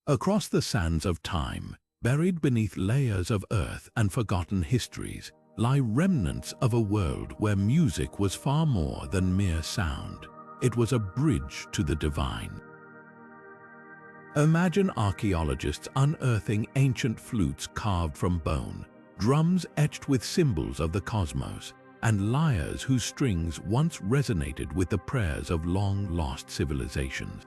Across the sands of time, buried beneath layers of earth and forgotten histories, lie remnants of a world where music was far more than mere sound. It was a bridge to the divine. Imagine archaeologists unearthing ancient flutes carved from bone, drums etched with symbols of the cosmos, and lyres whose strings once resonated with the prayers of long-lost civilizations.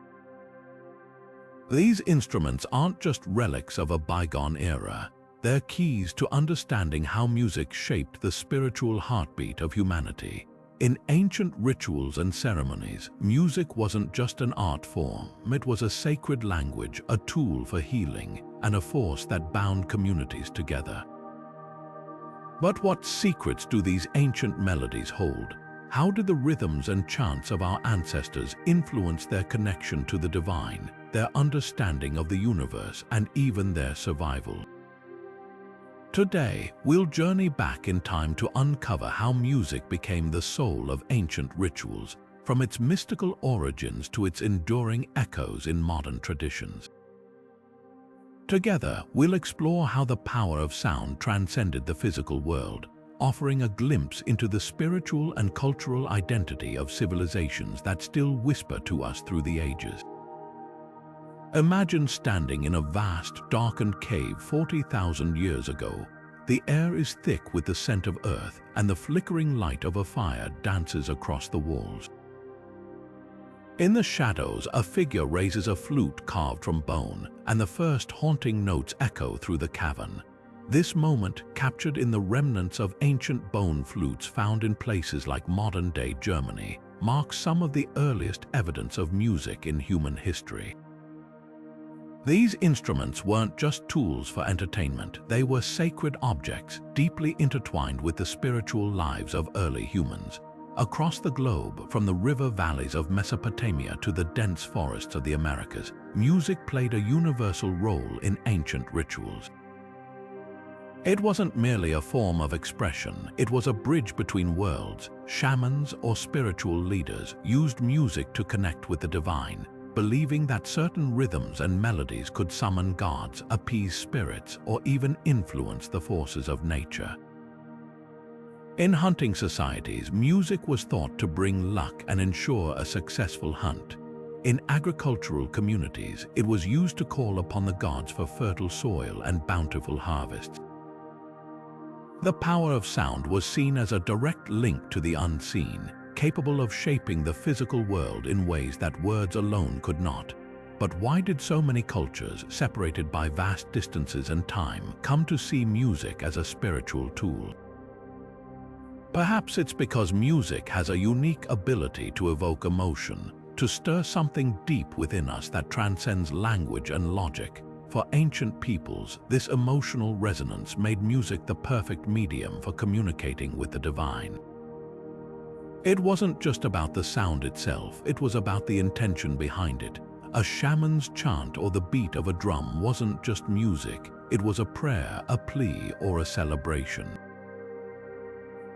These instruments aren't just relics of a bygone era, they're keys to understanding how music shaped the spiritual heartbeat of humanity. In ancient rituals and ceremonies, music wasn't just an art form, it was a sacred language, a tool for healing, and a force that bound communities together. But what secrets do these ancient melodies hold? How did the rhythms and chants of our ancestors influence their connection to the divine, their understanding of the universe, and even their survival? Today, we'll journey back in time to uncover how music became the soul of ancient rituals, from its mystical origins to its enduring echoes in modern traditions. Together, we'll explore how the power of sound transcended the physical world, offering a glimpse into the spiritual and cultural identity of civilizations that still whisper to us through the ages. Imagine standing in a vast, darkened cave 40,000 years ago. The air is thick with the scent of earth, and the flickering light of a fire dances across the walls. In the shadows, a figure raises a flute carved from bone, and the first haunting notes echo through the cavern. This moment, captured in the remnants of ancient bone flutes found in places like modern-day Germany, marks some of the earliest evidence of music in human history. These instruments weren't just tools for entertainment, they were sacred objects deeply intertwined with the spiritual lives of early humans. Across the globe, from the river valleys of Mesopotamia to the dense forests of the Americas, music played a universal role in ancient rituals. It wasn't merely a form of expression, it was a bridge between worlds. Shamans or spiritual leaders used music to connect with the divine, believing that certain rhythms and melodies could summon gods, appease spirits, or even influence the forces of nature. In hunting societies, music was thought to bring luck and ensure a successful hunt. In agricultural communities, it was used to call upon the gods for fertile soil and bountiful harvests. The power of sound was seen as a direct link to the unseen, capable of shaping the physical world in ways that words alone could not. But why did so many cultures, separated by vast distances and time, come to see music as a spiritual tool? Perhaps it's because music has a unique ability to evoke emotion, to stir something deep within us that transcends language and logic. For ancient peoples, this emotional resonance made music the perfect medium for communicating with the divine. It wasn't just about the sound itself, it was about the intention behind it. A shaman's chant or the beat of a drum wasn't just music, it was a prayer, a plea, or a celebration.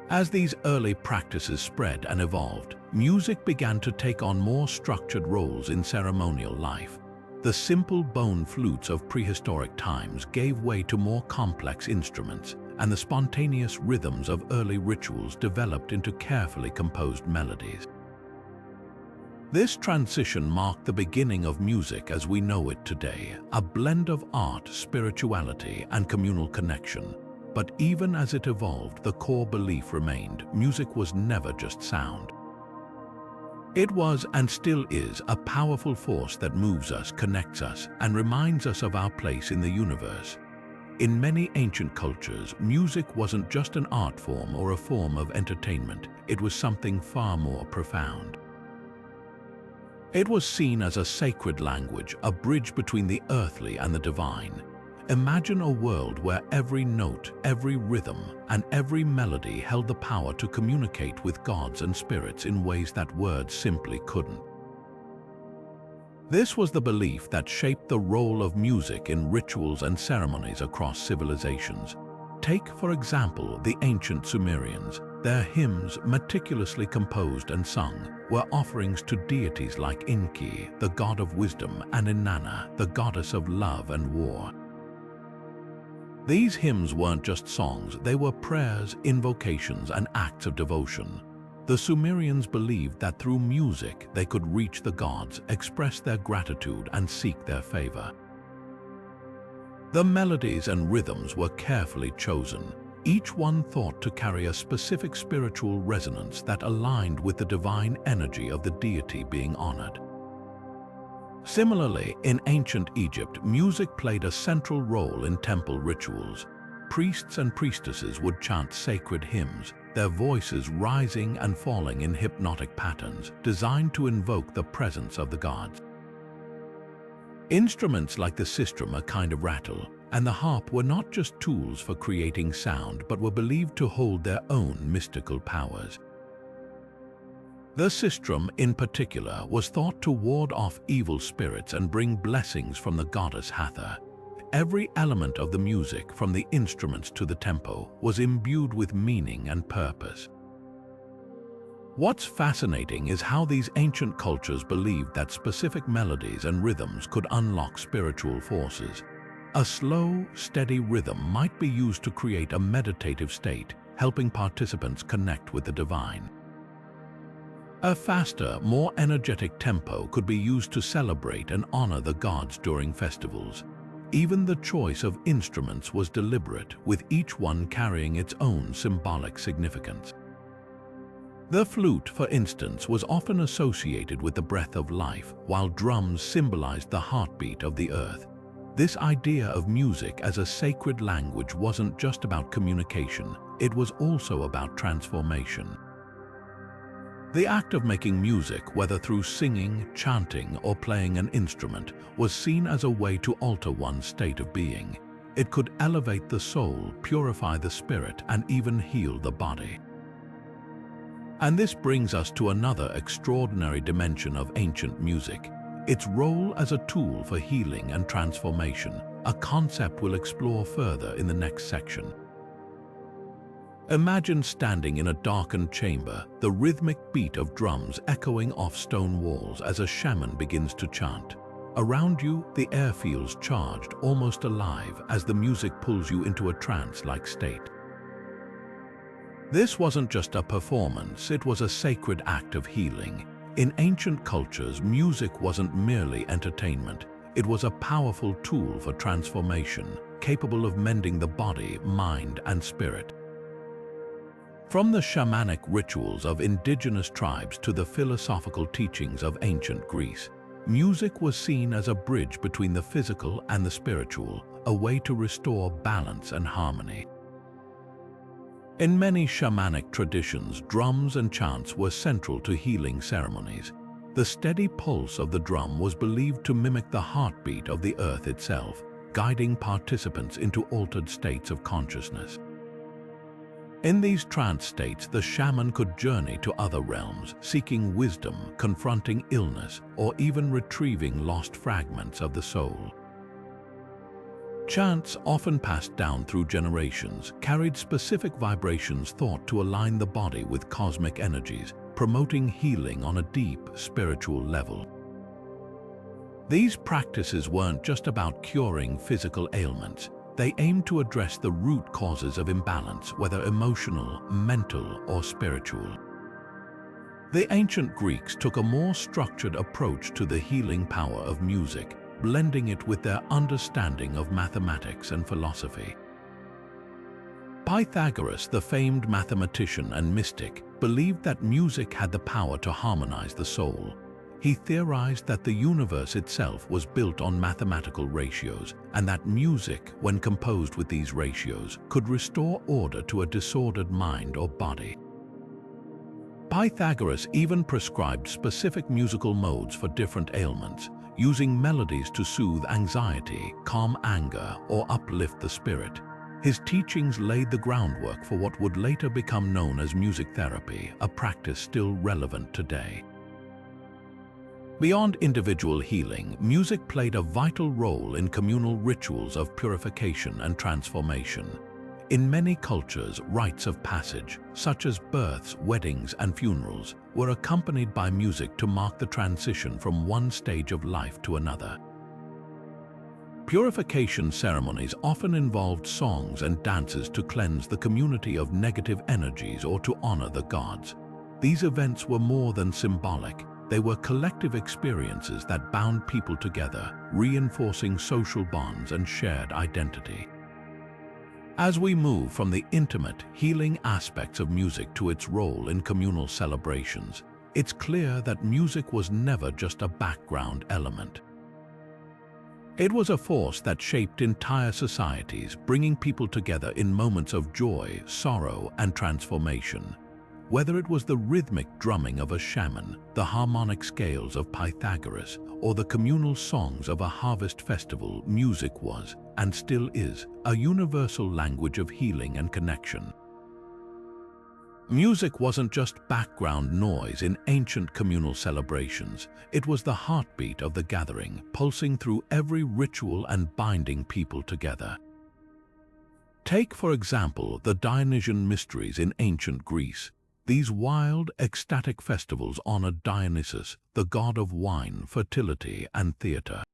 As these early practices spread and evolved, music began to take on more structured roles in ceremonial life. The simple bone flutes of prehistoric times gave way to more complex instruments, and the spontaneous rhythms of early rituals developed into carefully composed melodies. This transition marked the beginning of music as we know it today, a blend of art, spirituality, and communal connection. But even as it evolved, the core belief remained: music was never just sound. It was, and still is, a powerful force that moves us, connects us, and reminds us of our place in the universe. In many ancient cultures, music wasn't just an art form or a form of entertainment, it was something far more profound. It was seen as a sacred language, a bridge between the earthly and the divine. Imagine a world where every note, every rhythm, and every melody held the power to communicate with gods and spirits in ways that words simply couldn't. This was the belief that shaped the role of music in rituals and ceremonies across civilizations. Take, for example, the ancient Sumerians. Their hymns, meticulously composed and sung, were offerings to deities like Enki, the god of wisdom, and Inanna, the goddess of love and war. These hymns weren't just songs, they were prayers, invocations, and acts of devotion. The Sumerians believed that through music they could reach the gods, express their gratitude, and seek their favor. The melodies and rhythms were carefully chosen, each one thought to carry a specific spiritual resonance that aligned with the divine energy of the deity being honored. Similarly, in ancient Egypt, music played a central role in temple rituals. Priests and priestesses would chant sacred hymns, their voices rising and falling in hypnotic patterns, designed to invoke the presence of the gods. Instruments like the sistrum, a kind of rattle, and the harp were not just tools for creating sound, but were believed to hold their own mystical powers. The sistrum, in particular, was thought to ward off evil spirits and bring blessings from the goddess Hathor. Every element of the music, from the instruments to the tempo, was imbued with meaning and purpose. What's fascinating is how these ancient cultures believed that specific melodies and rhythms could unlock spiritual forces. A slow, steady rhythm might be used to create a meditative state, helping participants connect with the divine. A faster, more energetic tempo could be used to celebrate and honor the gods during festivals. Even the choice of instruments was deliberate, with each one carrying its own symbolic significance. The flute, for instance, was often associated with the breath of life, while drums symbolized the heartbeat of the earth. This idea of music as a sacred language wasn't just about communication, it was also about transformation. The act of making music, whether through singing, chanting, or playing an instrument, was seen as a way to alter one's state of being. It could elevate the soul, purify the spirit, and even heal the body. And this brings us to another extraordinary dimension of ancient music: its role as a tool for healing and transformation, a concept we'll explore further in the next section. Imagine standing in a darkened chamber, the rhythmic beat of drums echoing off stone walls as a shaman begins to chant. Around you, the air feels charged, almost alive, as the music pulls you into a trance-like state. This wasn't just a performance, it was a sacred act of healing. In ancient cultures, music wasn't merely entertainment. It was a powerful tool for transformation, capable of mending the body, mind, and spirit. From the shamanic rituals of indigenous tribes to the philosophical teachings of ancient Greece, music was seen as a bridge between the physical and the spiritual, a way to restore balance and harmony. In many shamanic traditions, drums and chants were central to healing ceremonies. The steady pulse of the drum was believed to mimic the heartbeat of the earth itself, guiding participants into altered states of consciousness. In these trance states, the shaman could journey to other realms, seeking wisdom, confronting illness, or even retrieving lost fragments of the soul. Chants, often passed down through generations, carried specific vibrations thought to align the body with cosmic energies, promoting healing on a deep, spiritual level. These practices weren't just about curing physical ailments. They aimed to address the root causes of imbalance, whether emotional, mental, or spiritual. The ancient Greeks took a more structured approach to the healing power of music, blending it with their understanding of mathematics and philosophy. Pythagoras, the famed mathematician and mystic, believed that music had the power to harmonize the soul. He theorized that the universe itself was built on mathematical ratios, and that music, when composed with these ratios, could restore order to a disordered mind or body. Pythagoras even prescribed specific musical modes for different ailments, using melodies to soothe anxiety, calm anger, or uplift the spirit. His teachings laid the groundwork for what would later become known as music therapy, a practice still relevant today. Beyond individual healing, music played a vital role in communal rituals of purification and transformation. In many cultures, rites of passage, such as births, weddings, and funerals, were accompanied by music to mark the transition from one stage of life to another. Purification ceremonies often involved songs and dances to cleanse the community of negative energies or to honor the gods. These events were more than symbolic. They were collective experiences that bound people together, reinforcing social bonds and shared identity. As we move from the intimate, healing aspects of music to its role in communal celebrations, it's clear that music was never just a background element. It was a force that shaped entire societies, bringing people together in moments of joy, sorrow, and transformation. Whether it was the rhythmic drumming of a shaman, the harmonic scales of Pythagoras, or the communal songs of a harvest festival, music was, and still is, a universal language of healing and connection. Music wasn't just background noise in ancient communal celebrations. It was the heartbeat of the gathering, pulsing through every ritual and binding people together. Take, for example, the Dionysian mysteries in ancient Greece. These wild, ecstatic festivals honored Dionysus, the god of wine, fertility, and theater.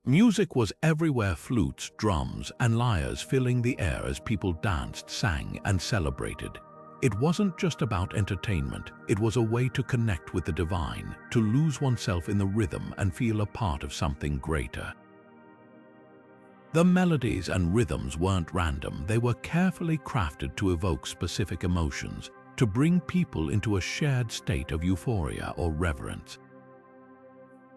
Music was everywhere, flutes, drums, and lyres filling the air as people danced, sang, and celebrated. It wasn't just about entertainment, it was a way to connect with the divine, to lose oneself in the rhythm and feel a part of something greater. The melodies and rhythms weren't random, they were carefully crafted to evoke specific emotions, to bring people into a shared state of euphoria or reverence.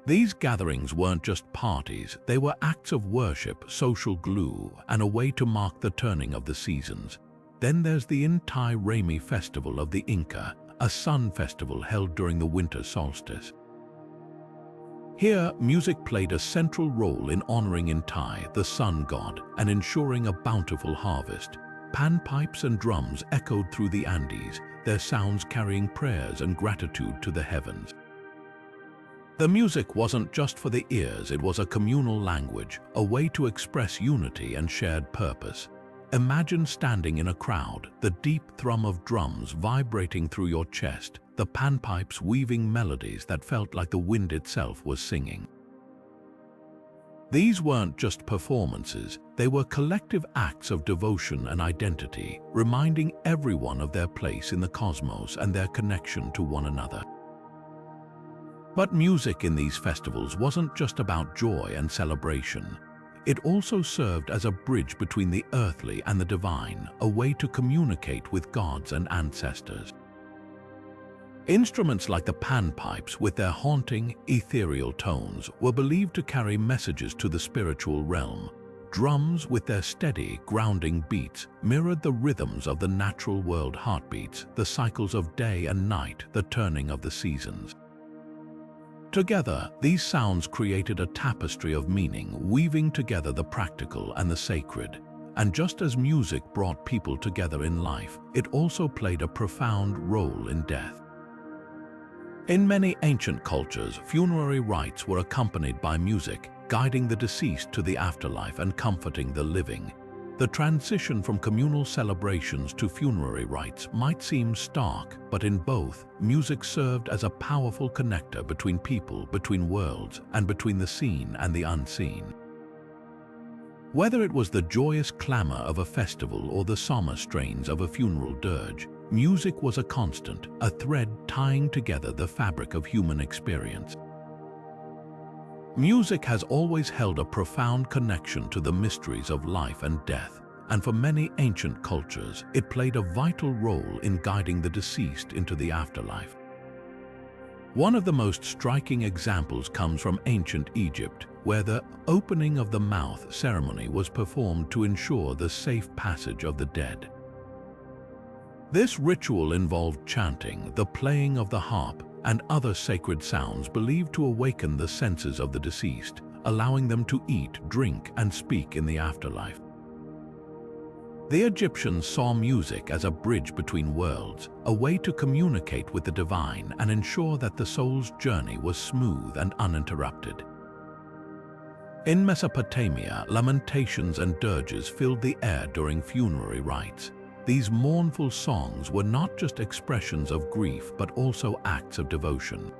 These gatherings weren't just parties, they were acts of worship, social glue, and a way to mark the turning of the seasons. Then there's the Inti Raymi festival of the Inca, a sun festival held during the winter solstice. Here, music played a central role in honoring Inti, the sun god, and ensuring a bountiful harvest. Panpipes and drums echoed through the Andes, their sounds carrying prayers and gratitude to the heavens. The music wasn't just for the ears, it was a communal language, a way to express unity and shared purpose. Imagine standing in a crowd, the deep thrum of drums vibrating through your chest, the panpipes weaving melodies that felt like the wind itself was singing. These weren't just performances, they were collective acts of devotion and identity, reminding everyone of their place in the cosmos and their connection to one another. But music in these festivals wasn't just about joy and celebration. It also served as a bridge between the earthly and the divine, a way to communicate with gods and ancestors. Instruments like the panpipes, with their haunting, ethereal tones, were believed to carry messages to the spiritual realm. Drums, with their steady, grounding beats, mirrored the rhythms of the natural world heartbeats, the cycles of day and night, the turning of the seasons. Together, these sounds created a tapestry of meaning, weaving together the practical and the sacred. And just as music brought people together in life, it also played a profound role in death. In many ancient cultures, funerary rites were accompanied by music, guiding the deceased to the afterlife and comforting the living. The transition from communal celebrations to funerary rites might seem stark, but in both, music served as a powerful connector between people, between worlds, and between the seen and the unseen. Whether it was the joyous clamor of a festival or the somber strains of a funeral dirge, music was a constant, a thread tying together the fabric of human experience. Music has always held a profound connection to the mysteries of life and death, and for many ancient cultures, it played a vital role in guiding the deceased into the afterlife. One of the most striking examples comes from ancient Egypt, where the opening of the mouth ceremony was performed to ensure the safe passage of the dead. This ritual involved chanting, the playing of the harp, and other sacred sounds believed to awaken the senses of the deceased, allowing them to eat, drink, and speak in the afterlife. The Egyptians saw music as a bridge between worlds, a way to communicate with the divine and ensure that the soul's journey was smooth and uninterrupted. In Mesopotamia, lamentations and dirges filled the air during funerary rites. These mournful songs were not just expressions of grief but also acts of devotion.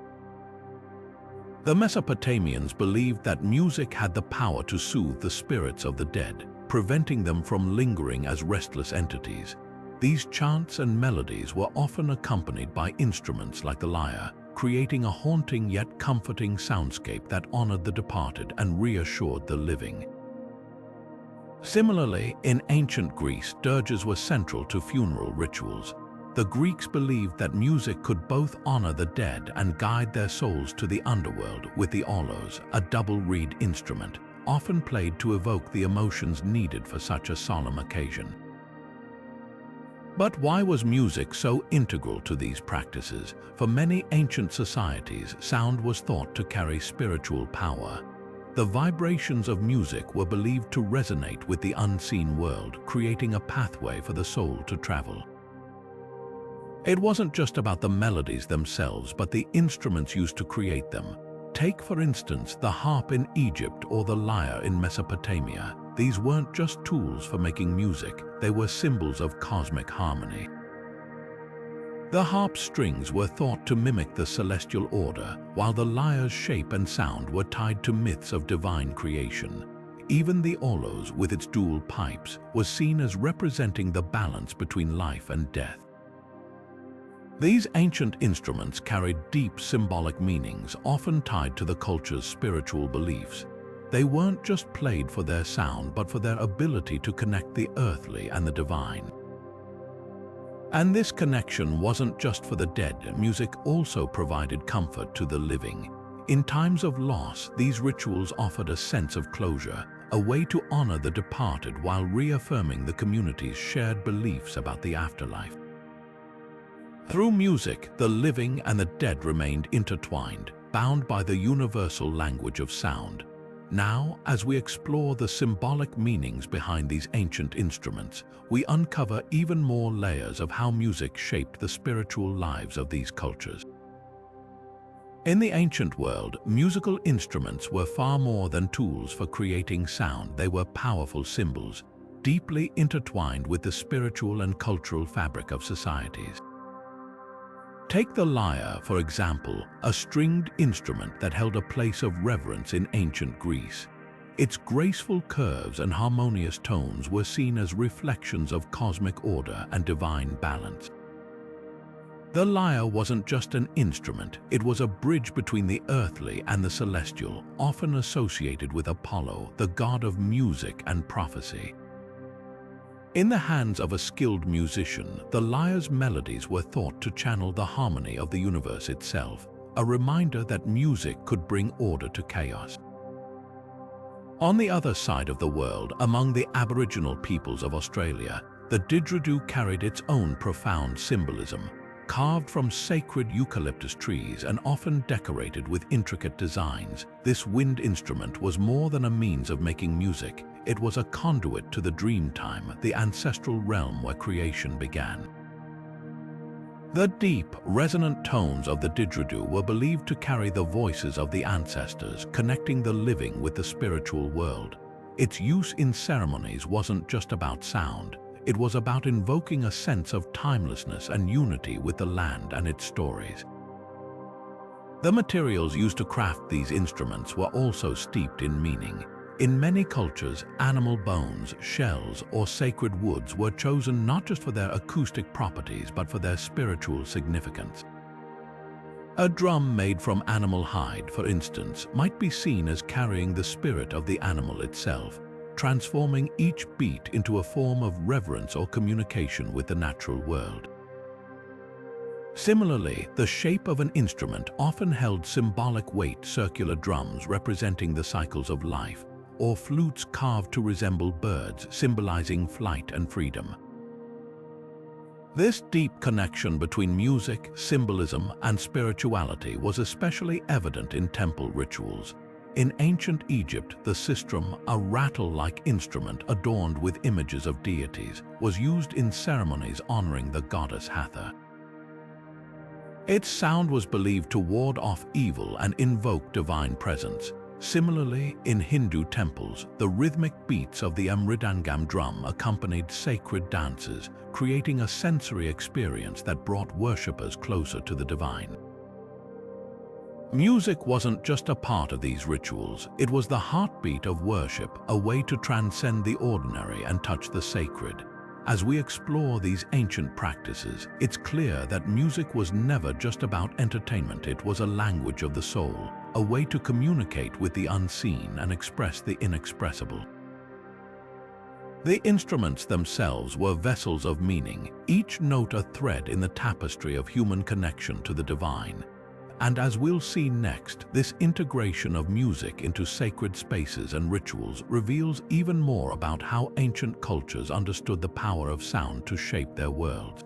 The Mesopotamians believed that music had the power to soothe the spirits of the dead, preventing them from lingering as restless entities. These chants and melodies were often accompanied by instruments like the lyre, creating a haunting yet comforting soundscape that honored the departed and reassured the living. Similarly, in ancient Greece, dirges were central to funeral rituals. The Greeks believed that music could both honor the dead and guide their souls to the underworld, with the aulos, a double reed instrument, often played to evoke the emotions needed for such a solemn occasion. But why was music so integral to these practices? For many ancient societies, sound was thought to carry spiritual power. The vibrations of music were believed to resonate with the unseen world, creating a pathway for the soul to travel. It wasn't just about the melodies themselves, but the instruments used to create them. Take, for instance, the harp in Egypt or the lyre in Mesopotamia. These weren't just tools for making music, they were symbols of cosmic harmony. The harp's strings were thought to mimic the celestial order, while the lyre's shape and sound were tied to myths of divine creation. Even the aulos, with its dual pipes, was seen as representing the balance between life and death. These ancient instruments carried deep symbolic meanings, often tied to the culture's spiritual beliefs. They weren't just played for their sound, but for their ability to connect the earthly and the divine. And this connection wasn't just for the dead. Music also provided comfort to the living. In times of loss, these rituals offered a sense of closure, a way to honor the departed while reaffirming the community's shared beliefs about the afterlife. Through music, the living and the dead remained intertwined, bound by the universal language of sound. Now, as we explore the symbolic meanings behind these ancient instruments, we uncover even more layers of how music shaped the spiritual lives of these cultures. In the ancient world, musical instruments were far more than tools for creating sound. They were powerful symbols, deeply intertwined with the spiritual and cultural fabric of societies. Take the lyre, for example, a stringed instrument that held a place of reverence in ancient Greece. Its graceful curves and harmonious tones were seen as reflections of cosmic order and divine balance. The lyre wasn't just an instrument, it was a bridge between the earthly and the celestial, often associated with Apollo, the god of music and prophecy. In the hands of a skilled musician, the lyre's melodies were thought to channel the harmony of the universe itself, a reminder that music could bring order to chaos. On the other side of the world, among the Aboriginal peoples of Australia, the didgeridoo carried its own profound symbolism. Carved from sacred eucalyptus trees and often decorated with intricate designs, this wind instrument was more than a means of making music. It was a conduit to the dreamtime, the ancestral realm where creation began. The deep, resonant tones of the didgeridoo were believed to carry the voices of the ancestors, connecting the living with the spiritual world. Its use in ceremonies wasn't just about sound. It was about invoking a sense of timelessness and unity with the land and its stories. The materials used to craft these instruments were also steeped in meaning. In many cultures, animal bones, shells, or sacred woods were chosen not just for their acoustic properties but for their spiritual significance. A drum made from animal hide, for instance, might be seen as carrying the spirit of the animal itself, transforming each beat into a form of reverence or communication with the natural world. Similarly, the shape of an instrument often held symbolic weight, circular drums representing the cycles of life, or flutes carved to resemble birds, symbolizing flight and freedom. This deep connection between music, symbolism, and spirituality was especially evident in temple rituals. In ancient Egypt, the sistrum, a rattle-like instrument adorned with images of deities, was used in ceremonies honoring the goddess Hathor. Its sound was believed to ward off evil and invoke divine presence. Similarly, in Hindu temples, the rhythmic beats of the mridangam drum accompanied sacred dances, creating a sensory experience that brought worshippers closer to the divine. Music wasn't just a part of these rituals, it was the heartbeat of worship, a way to transcend the ordinary and touch the sacred. As we explore these ancient practices, it's clear that music was never just about entertainment. It was a language of the soul, a way to communicate with the unseen and express the inexpressible. The instruments themselves were vessels of meaning, each note a thread in the tapestry of human connection to the divine. And as we'll see next, this integration of music into sacred spaces and rituals reveals even more about how ancient cultures understood the power of sound to shape their worlds.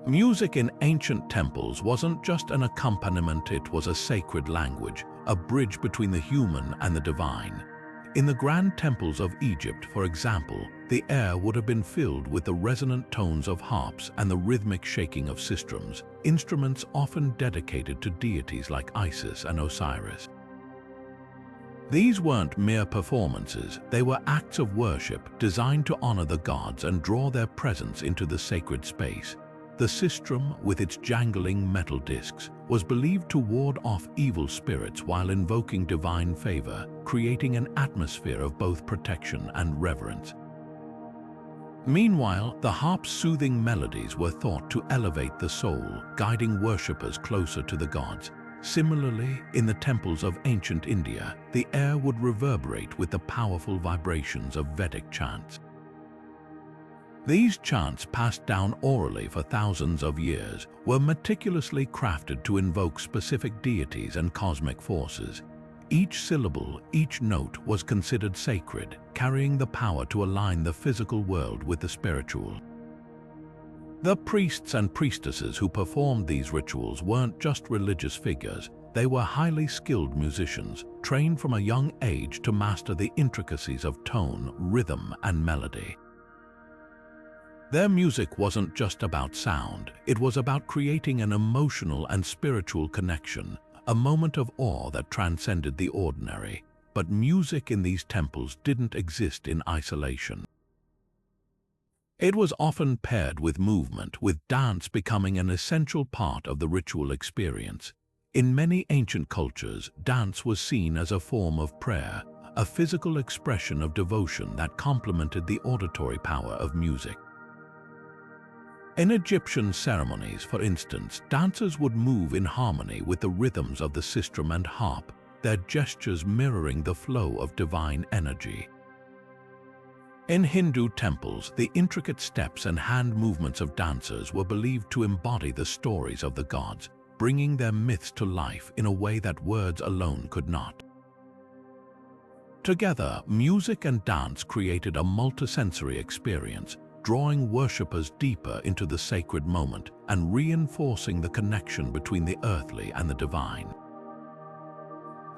Music in ancient temples wasn't just an accompaniment, it was a sacred language, a bridge between the human and the divine. In the grand temples of Egypt, for example, the air would have been filled with the resonant tones of harps and the rhythmic shaking of sistrums, instruments often dedicated to deities like Isis and Osiris. These weren't mere performances, they were acts of worship designed to honor the gods and draw their presence into the sacred space. The sistrum, with its jangling metal discs, was believed to ward off evil spirits while invoking divine favor, creating an atmosphere of both protection and reverence. Meanwhile, the harp's soothing melodies were thought to elevate the soul, guiding worshippers closer to the gods. Similarly, in the temples of ancient India, the air would reverberate with the powerful vibrations of Vedic chants. These chants, passed down orally for thousands of years, were meticulously crafted to invoke specific deities and cosmic forces. Each syllable, each note was considered sacred, carrying the power to align the physical world with the spiritual. The priests and priestesses who performed these rituals weren't just religious figures, they were highly skilled musicians, trained from a young age to master the intricacies of tone, rhythm, and melody. Their music wasn't just about sound, it was about creating an emotional and spiritual connection, a moment of awe that transcended the ordinary. But music in these temples didn't exist in isolation. It was often paired with movement, with dance becoming an essential part of the ritual experience. In many ancient cultures, dance was seen as a form of prayer, a physical expression of devotion that complemented the auditory power of music. In Egyptian ceremonies, for instance, dancers would move in harmony with the rhythms of the sistrum and harp, their gestures mirroring the flow of divine energy. In Hindu temples, the intricate steps and hand movements of dancers were believed to embody the stories of the gods, bringing their myths to life in a way that words alone could not. Together, music and dance created a multisensory experience, drawing worshippers deeper into the sacred moment and reinforcing the connection between the earthly and the divine.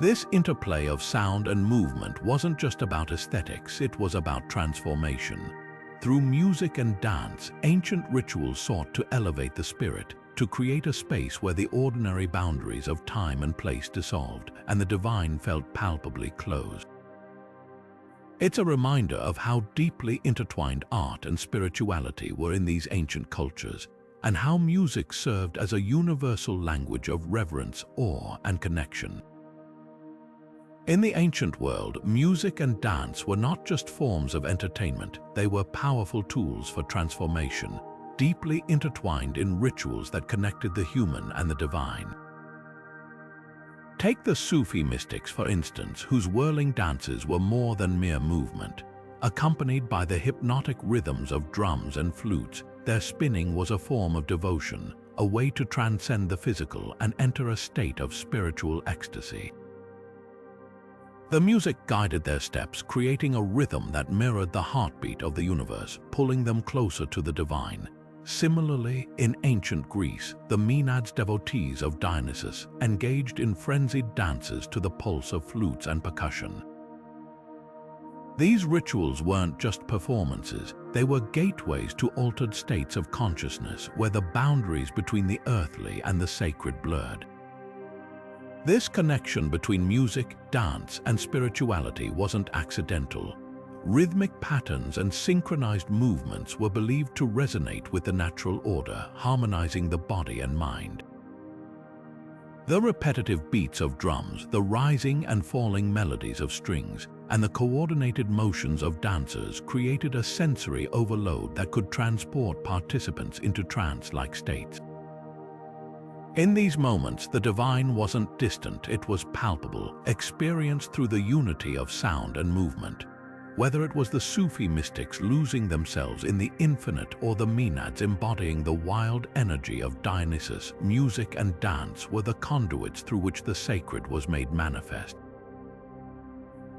This interplay of sound and movement wasn't just about aesthetics, it was about transformation. Through music and dance, ancient rituals sought to elevate the spirit, to create a space where the ordinary boundaries of time and place dissolved and the divine felt palpably close. It's a reminder of how deeply intertwined art and spirituality were in these ancient cultures, and how music served as a universal language of reverence, awe, and connection. In the ancient world, music and dance were not just forms of entertainment, they were powerful tools for transformation, deeply intertwined in rituals that connected the human and the divine. Take the Sufi mystics, for instance, whose whirling dances were more than mere movement. Accompanied by the hypnotic rhythms of drums and flutes, their spinning was a form of devotion, a way to transcend the physical and enter a state of spiritual ecstasy. The music guided their steps, creating a rhythm that mirrored the heartbeat of the universe, pulling them closer to the divine. Similarly, in ancient Greece, the Maenads, devotees of Dionysus, engaged in frenzied dances to the pulse of flutes and percussion. These rituals weren't just performances, they were gateways to altered states of consciousness where the boundaries between the earthly and the sacred blurred. This connection between music, dance, and spirituality wasn't accidental. Rhythmic patterns and synchronized movements were believed to resonate with the natural order, harmonizing the body and mind. The repetitive beats of drums, the rising and falling melodies of strings, and the coordinated motions of dancers created a sensory overload that could transport participants into trance-like states. In these moments, the divine wasn't distant, it was palpable, experienced through the unity of sound and movement. Whether it was the Sufi mystics losing themselves in the infinite or the Maenads embodying the wild energy of Dionysus, music and dance were the conduits through which the sacred was made manifest.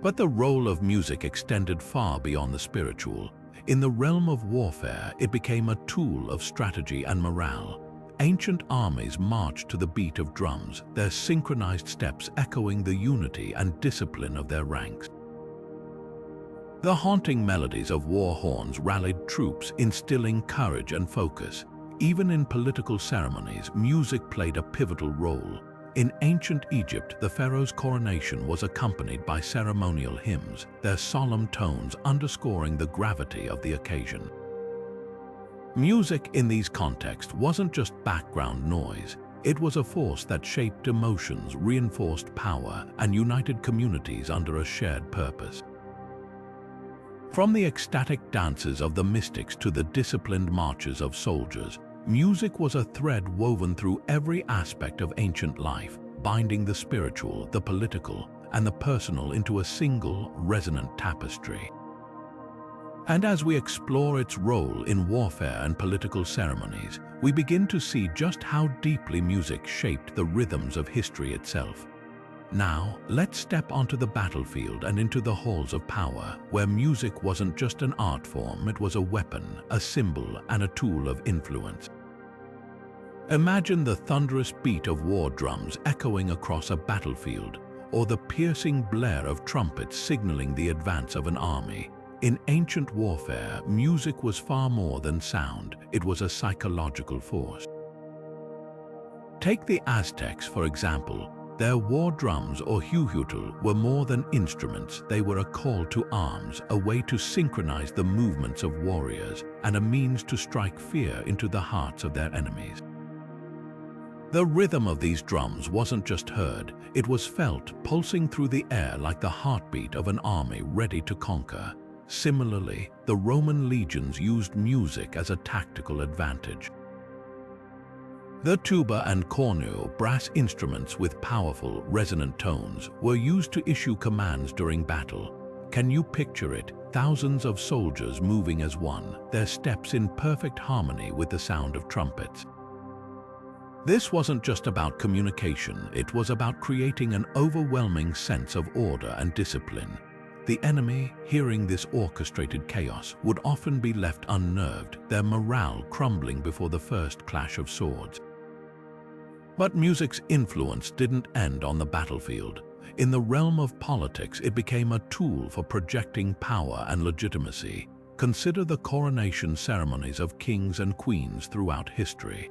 But the role of music extended far beyond the spiritual. In the realm of warfare, it became a tool of strategy and morale. Ancient armies marched to the beat of drums, their synchronized steps echoing the unity and discipline of their ranks. The haunting melodies of war horns rallied troops, instilling courage and focus. Even in political ceremonies, music played a pivotal role. In ancient Egypt, the pharaoh's coronation was accompanied by ceremonial hymns, their solemn tones underscoring the gravity of the occasion. Music in these contexts wasn't just background noise. It was a force that shaped emotions, reinforced power, and united communities under a shared purpose. From the ecstatic dances of the mystics to the disciplined marches of soldiers, music was a thread woven through every aspect of ancient life, binding the spiritual, the political, and the personal into a single, resonant tapestry. And as we explore its role in warfare and political ceremonies, we begin to see just how deeply music shaped the rhythms of history itself. Now, let's step onto the battlefield and into the halls of power, where music wasn't just an art form, it was a weapon, a symbol, and a tool of influence. Imagine the thunderous beat of war drums echoing across a battlefield, or the piercing blare of trumpets signaling the advance of an army. In ancient warfare, music was far more than sound, it was a psychological force. Take the Aztecs, for example. Their war drums or huhutel were more than instruments, they were a call to arms, a way to synchronize the movements of warriors, and a means to strike fear into the hearts of their enemies. The rhythm of these drums wasn't just heard, it was felt, pulsing through the air like the heartbeat of an army ready to conquer. Similarly, the Roman legions used music as a tactical advantage. The tuba and cornu, brass instruments with powerful, resonant tones, were used to issue commands during battle. Can you picture it? Thousands of soldiers moving as one, their steps in perfect harmony with the sound of trumpets. This wasn't just about communication, it was about creating an overwhelming sense of order and discipline. The enemy, hearing this orchestrated chaos, would often be left unnerved, their morale crumbling before the first clash of swords. But music's influence didn't end on the battlefield. In the realm of politics, it became a tool for projecting power and legitimacy. Consider the coronation ceremonies of kings and queens throughout history.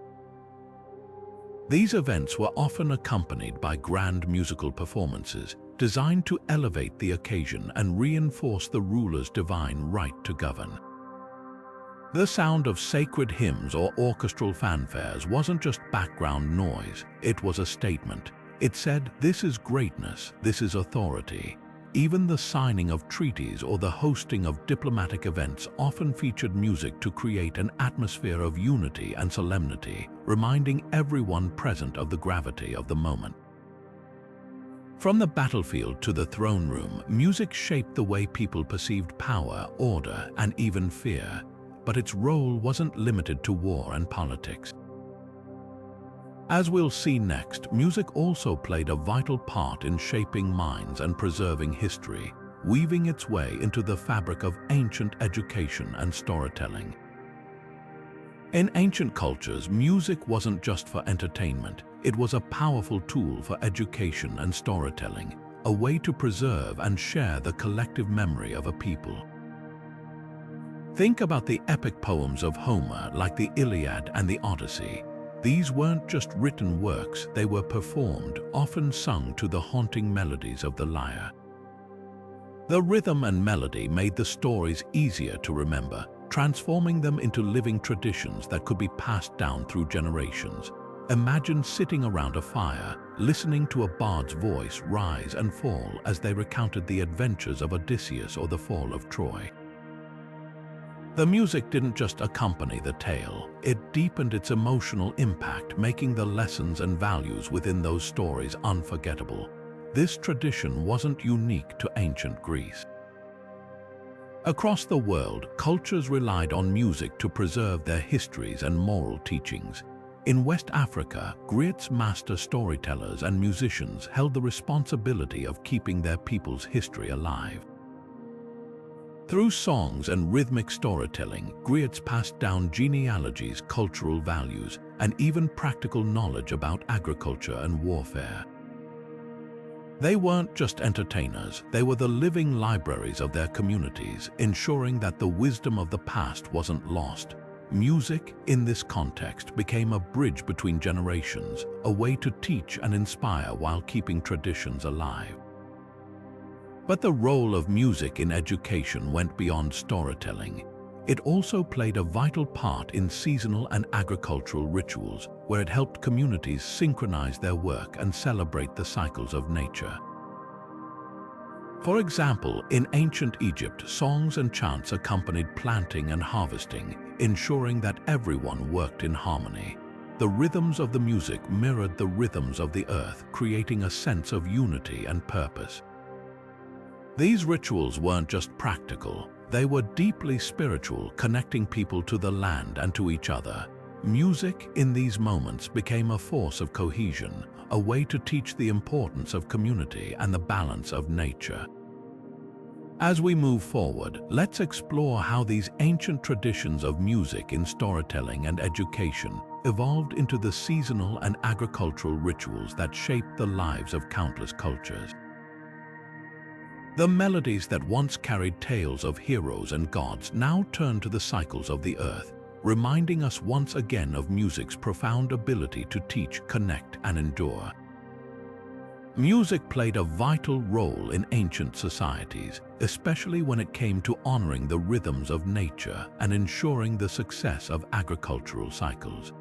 These events were often accompanied by grand musical performances, designed to elevate the occasion and reinforce the ruler's divine right to govern. The sound of sacred hymns or orchestral fanfares wasn't just background noise, it was a statement. It said, "This is greatness, this is authority." Even the signing of treaties or the hosting of diplomatic events often featured music to create an atmosphere of unity and solemnity, reminding everyone present of the gravity of the moment. From the battlefield to the throne room, music shaped the way people perceived power, order, and even fear. But its role wasn't limited to war and politics. As we'll see next, music also played a vital part in shaping minds and preserving history, weaving its way into the fabric of ancient education and storytelling. In ancient cultures, music wasn't just for entertainment, it was a powerful tool for education and storytelling, a way to preserve and share the collective memory of a people. Think about the epic poems of Homer like the Iliad and the Odyssey. These weren't just written works, they were performed, often sung to the haunting melodies of the lyre. The rhythm and melody made the stories easier to remember, transforming them into living traditions that could be passed down through generations. Imagine sitting around a fire, listening to a bard's voice rise and fall as they recounted the adventures of Odysseus or the fall of Troy. The music didn't just accompany the tale, it deepened its emotional impact, making the lessons and values within those stories unforgettable. This tradition wasn't unique to ancient Greece. Across the world, cultures relied on music to preserve their histories and moral teachings. In West Africa, griots, master storytellers and musicians held the responsibility of keeping their people's history alive. Through songs and rhythmic storytelling, griots passed down genealogies, cultural values, and even practical knowledge about agriculture and warfare. They weren't just entertainers, they were the living libraries of their communities, ensuring that the wisdom of the past wasn't lost. Music, in this context, became a bridge between generations, a way to teach and inspire while keeping traditions alive. But the role of music in education went beyond storytelling. It also played a vital part in seasonal and agricultural rituals, where it helped communities synchronize their work and celebrate the cycles of nature. For example, in ancient Egypt, songs and chants accompanied planting and harvesting, ensuring that everyone worked in harmony. The rhythms of the music mirrored the rhythms of the earth, creating a sense of unity and purpose. These rituals weren't just practical, they were deeply spiritual, connecting people to the land and to each other. Music in these moments became a force of cohesion, a way to teach the importance of community and the balance of nature. As we move forward, let's explore how these ancient traditions of music in storytelling and education evolved into the seasonal and agricultural rituals that shaped the lives of countless cultures. The melodies that once carried tales of heroes and gods now turn to the cycles of the earth, reminding us once again of music's profound ability to teach, connect, and endure. Music played a vital role in ancient societies, especially when it came to honoring the rhythms of nature and ensuring the success of agricultural cycles.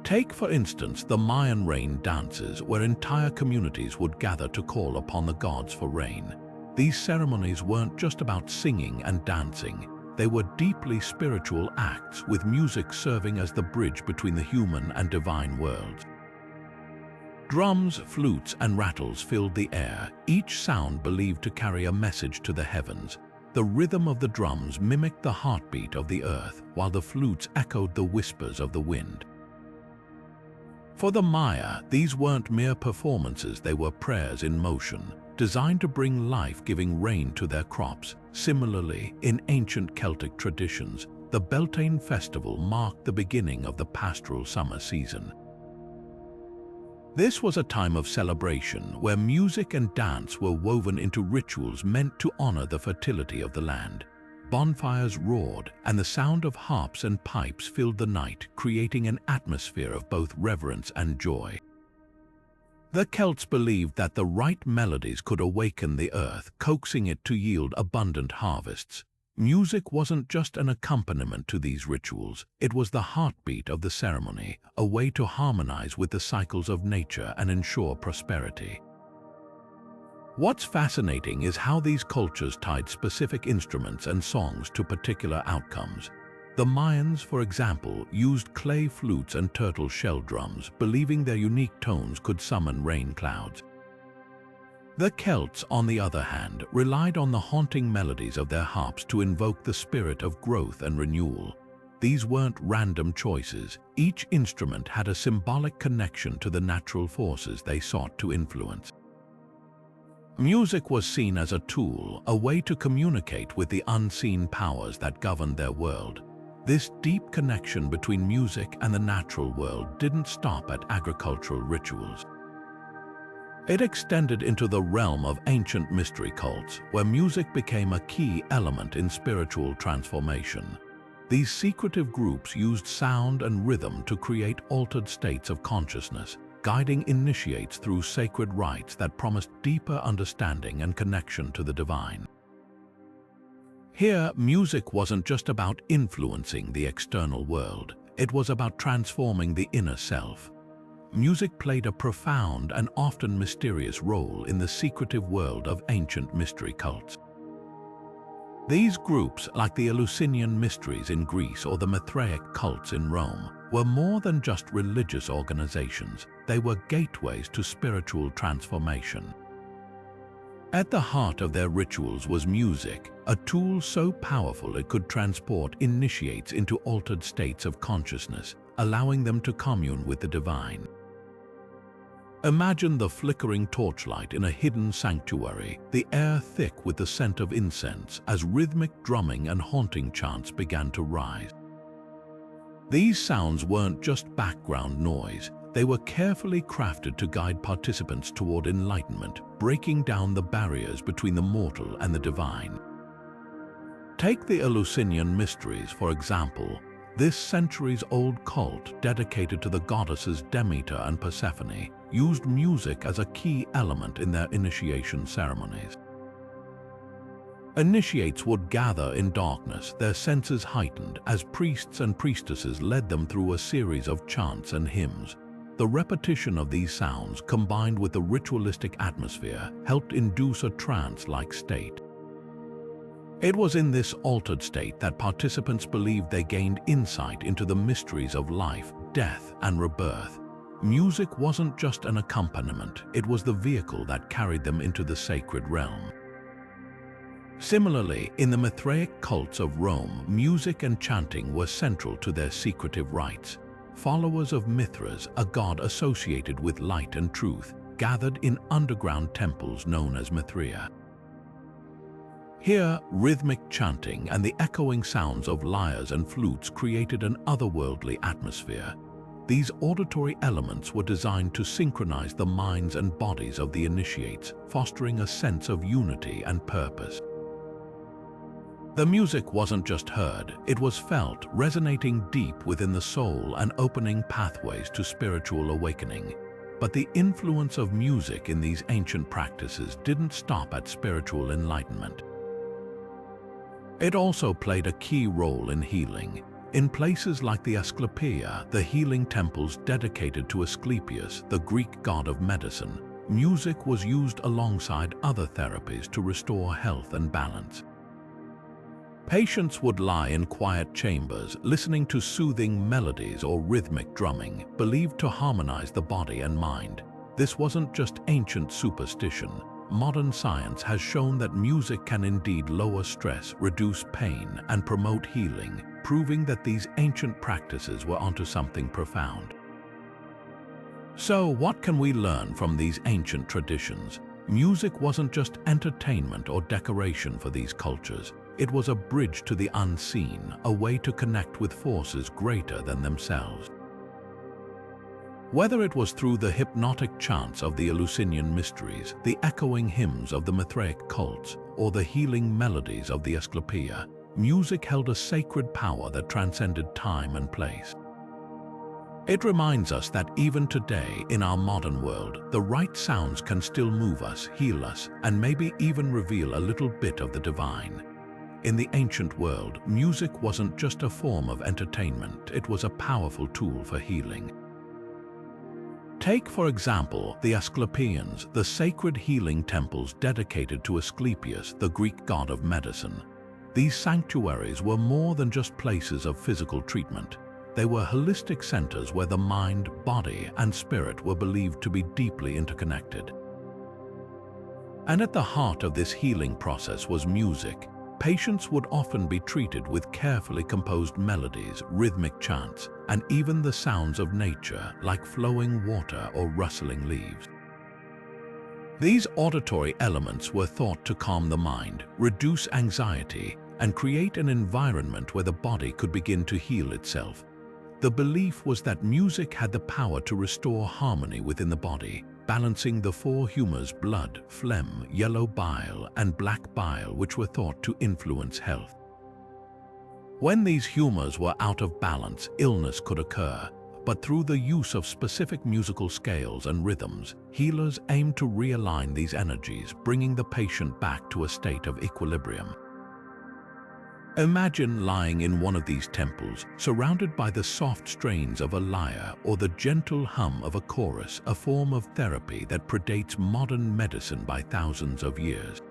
Take, for instance, the Mayan rain dances, where entire communities would gather to call upon the gods for rain. These ceremonies weren't just about singing and dancing, they were deeply spiritual acts, with music serving as the bridge between the human and divine worlds. Drums, flutes, and rattles filled the air, each sound believed to carry a message to the heavens. The rhythm of the drums mimicked the heartbeat of the earth, while the flutes echoed the whispers of the wind. For the Maya, these weren't mere performances, they were prayers in motion, designed to bring life-giving rain to their crops. Similarly, in ancient Celtic traditions, the Beltane festival marked the beginning of the pastoral summer season. This was a time of celebration where music and dance were woven into rituals meant to honor the fertility of the land. Bonfires roared, and the sound of harps and pipes filled the night, creating an atmosphere of both reverence and joy. The Celts believed that the right melodies could awaken the earth, coaxing it to yield abundant harvests. Music wasn't just an accompaniment to these rituals, it was the heartbeat of the ceremony, a way to harmonize with the cycles of nature and ensure prosperity. What's fascinating is how these cultures tied specific instruments and songs to particular outcomes. The Mayans, for example, used clay flutes and turtle shell drums, believing their unique tones could summon rain clouds. The Celts, on the other hand, relied on the haunting melodies of their harps to invoke the spirit of growth and renewal. These weren't random choices. Each instrument had a symbolic connection to the natural forces they sought to influence. Music was seen as a tool, a way to communicate with the unseen powers that governed their world. This deep connection between music and the natural world didn't stop at agricultural rituals. It extended into the realm of ancient mystery cults, where music became a key element in spiritual transformation. These secretive groups used sound and rhythm to create altered states of consciousness, guiding initiates through sacred rites that promised deeper understanding and connection to the divine. Here, music wasn't just about influencing the external world, it was about transforming the inner self. Music played a profound and often mysterious role in the secretive world of ancient mystery cults. These groups, like the Eleusinian mysteries in Greece or the Mithraic cults in Rome, were more than just religious organizations. They were gateways to spiritual transformation. At the heart of their rituals was music, a tool so powerful it could transport initiates into altered states of consciousness, allowing them to commune with the divine. Imagine the flickering torchlight in a hidden sanctuary, the air thick with the scent of incense as rhythmic drumming and haunting chants began to rise. These sounds weren't just background noise, they were carefully crafted to guide participants toward enlightenment, breaking down the barriers between the mortal and the divine. Take the Eleusinian mysteries, for example. This centuries-old cult, dedicated to the goddesses Demeter and Persephone, used music as a key element in their initiation ceremonies. Initiates would gather in darkness, their senses heightened, as priests and priestesses led them through a series of chants and hymns. The repetition of these sounds, combined with the ritualistic atmosphere, helped induce a trance-like state. It was in this altered state that participants believed they gained insight into the mysteries of life, death, and rebirth. Music wasn't just an accompaniment, it was the vehicle that carried them into the sacred realm. Similarly, in the Mithraic cults of Rome, music and chanting were central to their secretive rites. Followers of Mithras, a god associated with light and truth, gathered in underground temples known as Mithraea. Here, rhythmic chanting and the echoing sounds of lyres and flutes created an otherworldly atmosphere. These auditory elements were designed to synchronize the minds and bodies of the initiates, fostering a sense of unity and purpose. The music wasn't just heard, it was felt, resonating deep within the soul and opening pathways to spiritual awakening. But the influence of music in these ancient practices didn't stop at spiritual enlightenment. It also played a key role in healing. In places like the Asclepiad, the healing temples dedicated to Asclepius, the Greek god of medicine, music was used alongside other therapies to restore health and balance. Patients would lie in quiet chambers, listening to soothing melodies or rhythmic drumming, believed to harmonize the body and mind. This wasn't just ancient superstition. Modern science has shown that music can indeed lower stress, reduce pain, and promote healing, proving that these ancient practices were onto something profound. So, what can we learn from these ancient traditions? Music wasn't just entertainment or decoration for these cultures. It was a bridge to the unseen, a way to connect with forces greater than themselves. Whether it was through the hypnotic chants of the Eleusinian mysteries, the echoing hymns of the Mithraic cults, or the healing melodies of the Asclepiad, music held a sacred power that transcended time and place. It reminds us that even today, in our modern world, the right sounds can still move us, heal us, and maybe even reveal a little bit of the divine. In the ancient world, music wasn't just a form of entertainment, it was a powerful tool for healing. Take, for example, the Asclepians, the sacred healing temples dedicated to Asclepius, the Greek god of medicine. These sanctuaries were more than just places of physical treatment. They were holistic centers where the mind, body, and spirit were believed to be deeply interconnected. And at the heart of this healing process was music. Patients would often be treated with carefully composed melodies, rhythmic chants, and even the sounds of nature, like flowing water or rustling leaves. These auditory elements were thought to calm the mind, reduce anxiety, and create an environment where the body could begin to heal itself. The belief was that music had the power to restore harmony within the body, balancing the four humors: blood, phlegm, yellow bile, and black bile, which were thought to influence health. When these humors were out of balance, illness could occur, but through the use of specific musical scales and rhythms, healers aimed to realign these energies, bringing the patient back to a state of equilibrium. Imagine lying in one of these temples, surrounded by the soft strains of a lyre or the gentle hum of a chorus, a form of therapy that predates modern medicine by thousands of years.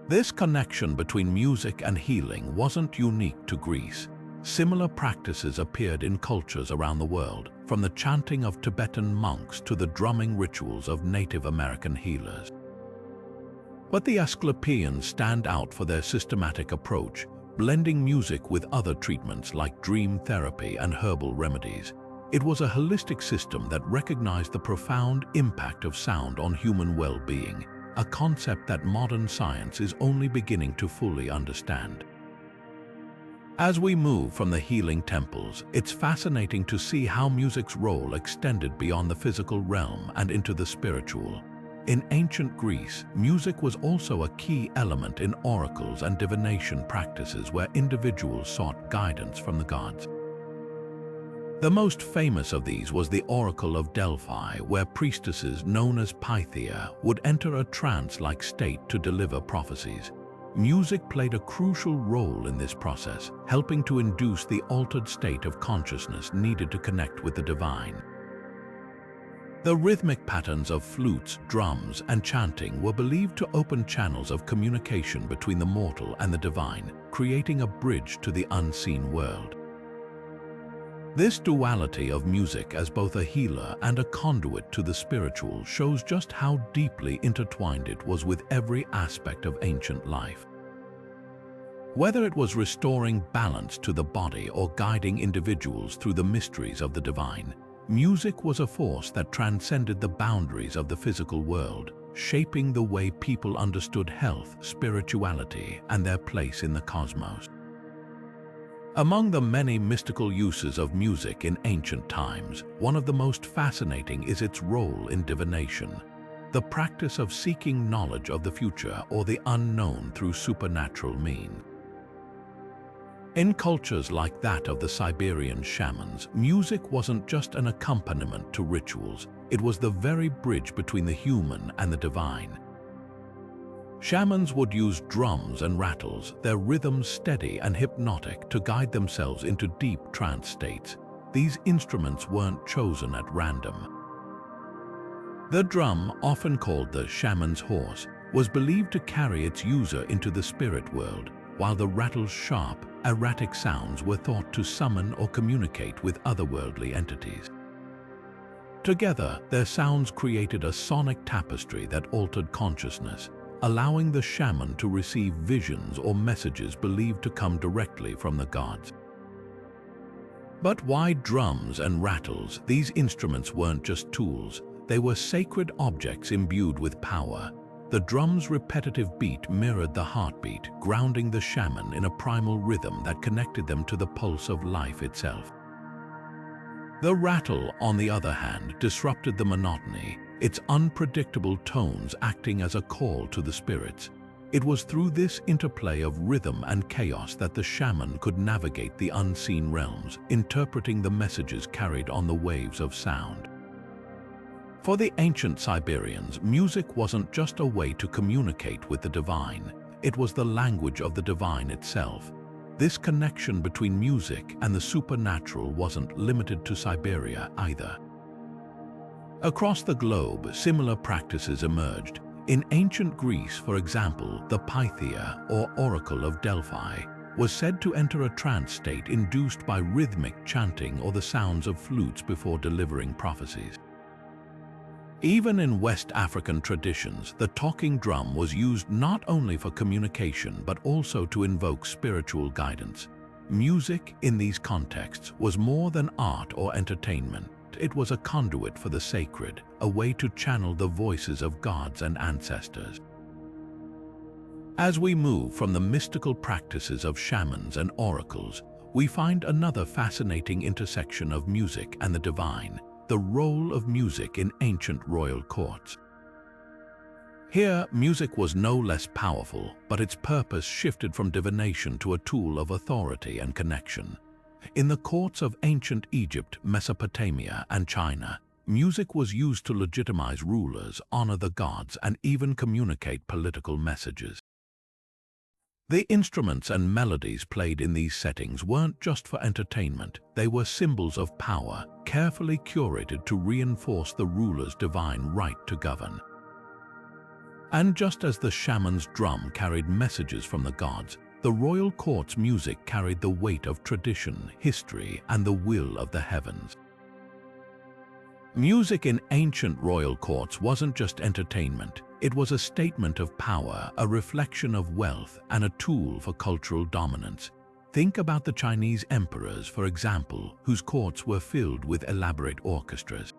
This connection between music and healing wasn't unique to Greece. Similar practices appeared in cultures around the world, from the chanting of Tibetan monks to the drumming rituals of Native American healers. But the Asclepians stand out for their systematic approach, blending music with other treatments like dream therapy and herbal remedies. It was a holistic system that recognized the profound impact of sound on human well-being, a concept that modern science is only beginning to fully understand. As we move from the healing temples, it's fascinating to see how music's role extended beyond the physical realm and into the spiritual. In ancient Greece, music was also a key element in oracles and divination practices where individuals sought guidance from the gods. The most famous of these was the Oracle of Delphi, where priestesses known as Pythia would enter a trance-like state to deliver prophecies. Music played a crucial role in this process, helping to induce the altered state of consciousness needed to connect with the divine. The rhythmic patterns of flutes, drums, and chanting were believed to open channels of communication between the mortal and the divine, creating a bridge to the unseen world. This duality of music as both a healer and a conduit to the spiritual shows just how deeply intertwined it was with every aspect of ancient life. Whether it was restoring balance to the body or guiding individuals through the mysteries of the divine, music was a force that transcended the boundaries of the physical world, shaping the way people understood health, spirituality, and their place in the cosmos. Among the many mystical uses of music in ancient times, one of the most fascinating is its role in divination, the practice of seeking knowledge of the future or the unknown through supernatural means. In cultures like that of the Siberian shamans, music wasn't just an accompaniment to rituals, it was the very bridge between the human and the divine. Shamans would use drums and rattles, their rhythms steady and hypnotic, to guide themselves into deep trance states. These instruments weren't chosen at random. The drum, often called the shaman's horse, was believed to carry its user into the spirit world, while the rattle's sharp, erratic sounds were thought to summon or communicate with otherworldly entities. Together, their sounds created a sonic tapestry that altered consciousness, allowing the shaman to receive visions or messages believed to come directly from the gods. But why drums and rattles? These instruments weren't just tools, they were sacred objects imbued with power. The drum's repetitive beat mirrored the heartbeat, grounding the shaman in a primal rhythm that connected them to the pulse of life itself. The rattle, on the other hand, disrupted the monotony, its unpredictable tones acting as a call to the spirits. It was through this interplay of rhythm and chaos that the shaman could navigate the unseen realms, interpreting the messages carried on the waves of sound. For the ancient Siberians, music wasn't just a way to communicate with the divine, it was the language of the divine itself. This connection between music and the supernatural wasn't limited to Siberia either. Across the globe, similar practices emerged. In ancient Greece, for example, the Pythia, or Oracle of Delphi, was said to enter a trance state induced by rhythmic chanting or the sounds of flutes before delivering prophecies. Even in West African traditions, the talking drum was used not only for communication but also to invoke spiritual guidance. Music, in these contexts, was more than art or entertainment. It was a conduit for the sacred, a way to channel the voices of gods and ancestors. As we move from the mystical practices of shamans and oracles, we find another fascinating intersection of music and the divine, the role of music in ancient royal courts. Here, music was no less powerful, but its purpose shifted from divination to a tool of authority and connection. In the courts of ancient Egypt, Mesopotamia, and China, music was used to legitimize rulers, honor the gods, and even communicate political messages. The instruments and melodies played in these settings weren't just for entertainment, they were symbols of power, carefully curated to reinforce the ruler's divine right to govern. And just as the shaman's drum carried messages from the gods, the royal court's music carried the weight of tradition, history, and the will of the heavens. Music in ancient royal courts wasn't just entertainment, it was a statement of power, a reflection of wealth, and a tool for cultural dominance. Think about the Chinese emperors, for example, whose courts were filled with elaborate orchestras.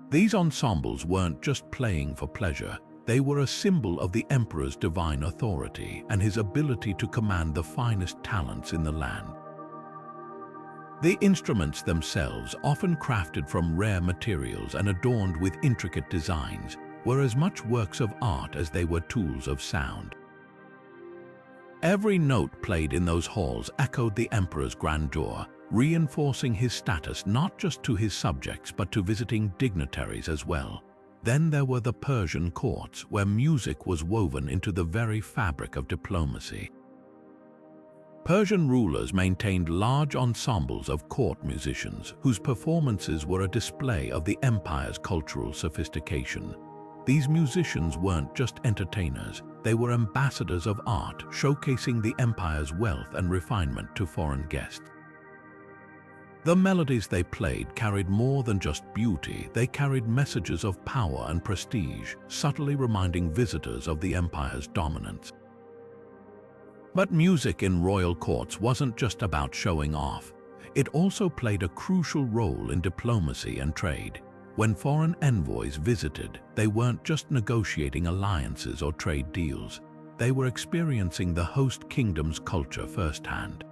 These ensembles weren't just playing for pleasure, they were a symbol of the emperor's divine authority and his ability to command the finest talents in the land. The instruments themselves, often crafted from rare materials and adorned with intricate designs, were as much works of art as they were tools of sound. Every note played in those halls echoed the emperor's grandeur, reinforcing his status not just to his subjects but to visiting dignitaries as well. Then there were the Persian courts, where music was woven into the very fabric of diplomacy. Persian rulers maintained large ensembles of court musicians whose performances were a display of the empire's cultural sophistication. These musicians weren't just entertainers, they were ambassadors of art, showcasing the empire's wealth and refinement to foreign guests. The melodies they played carried more than just beauty, they carried messages of power and prestige, subtly reminding visitors of the empire's dominance. But music in royal courts wasn't just about showing off. It also played a crucial role in diplomacy and trade. When foreign envoys visited, they weren't just negotiating alliances or trade deals. They were experiencing the host kingdom's culture firsthand.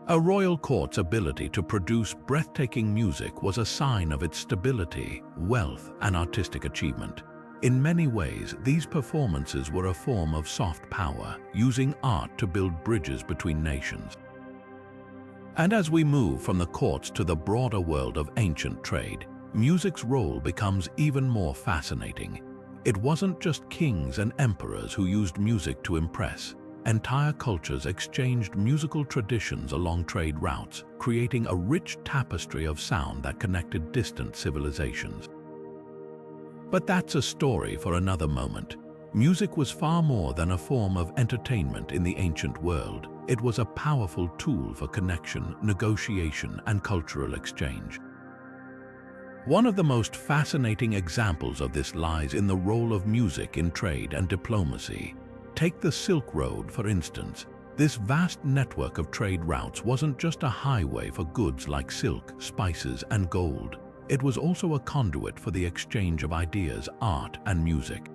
A royal court's ability to produce breathtaking music was a sign of its stability, wealth, and artistic achievement. In many ways, these performances were a form of soft power, using art to build bridges between nations. And as we move from the courts to the broader world of ancient trade, music's role becomes even more fascinating. It wasn't just kings and emperors who used music to impress. Entire cultures exchanged musical traditions along trade routes, creating a rich tapestry of sound that connected distant civilizations. But that's a story for another moment. Music was far more than a form of entertainment in the ancient world. It was a powerful tool for connection, negotiation, and cultural exchange. One of the most fascinating examples of this lies in the role of music in trade and diplomacy. Take the Silk Road, for instance. This vast network of trade routes wasn't just a highway for goods like silk, spices, and gold. It was also a conduit for the exchange of ideas, art, and music.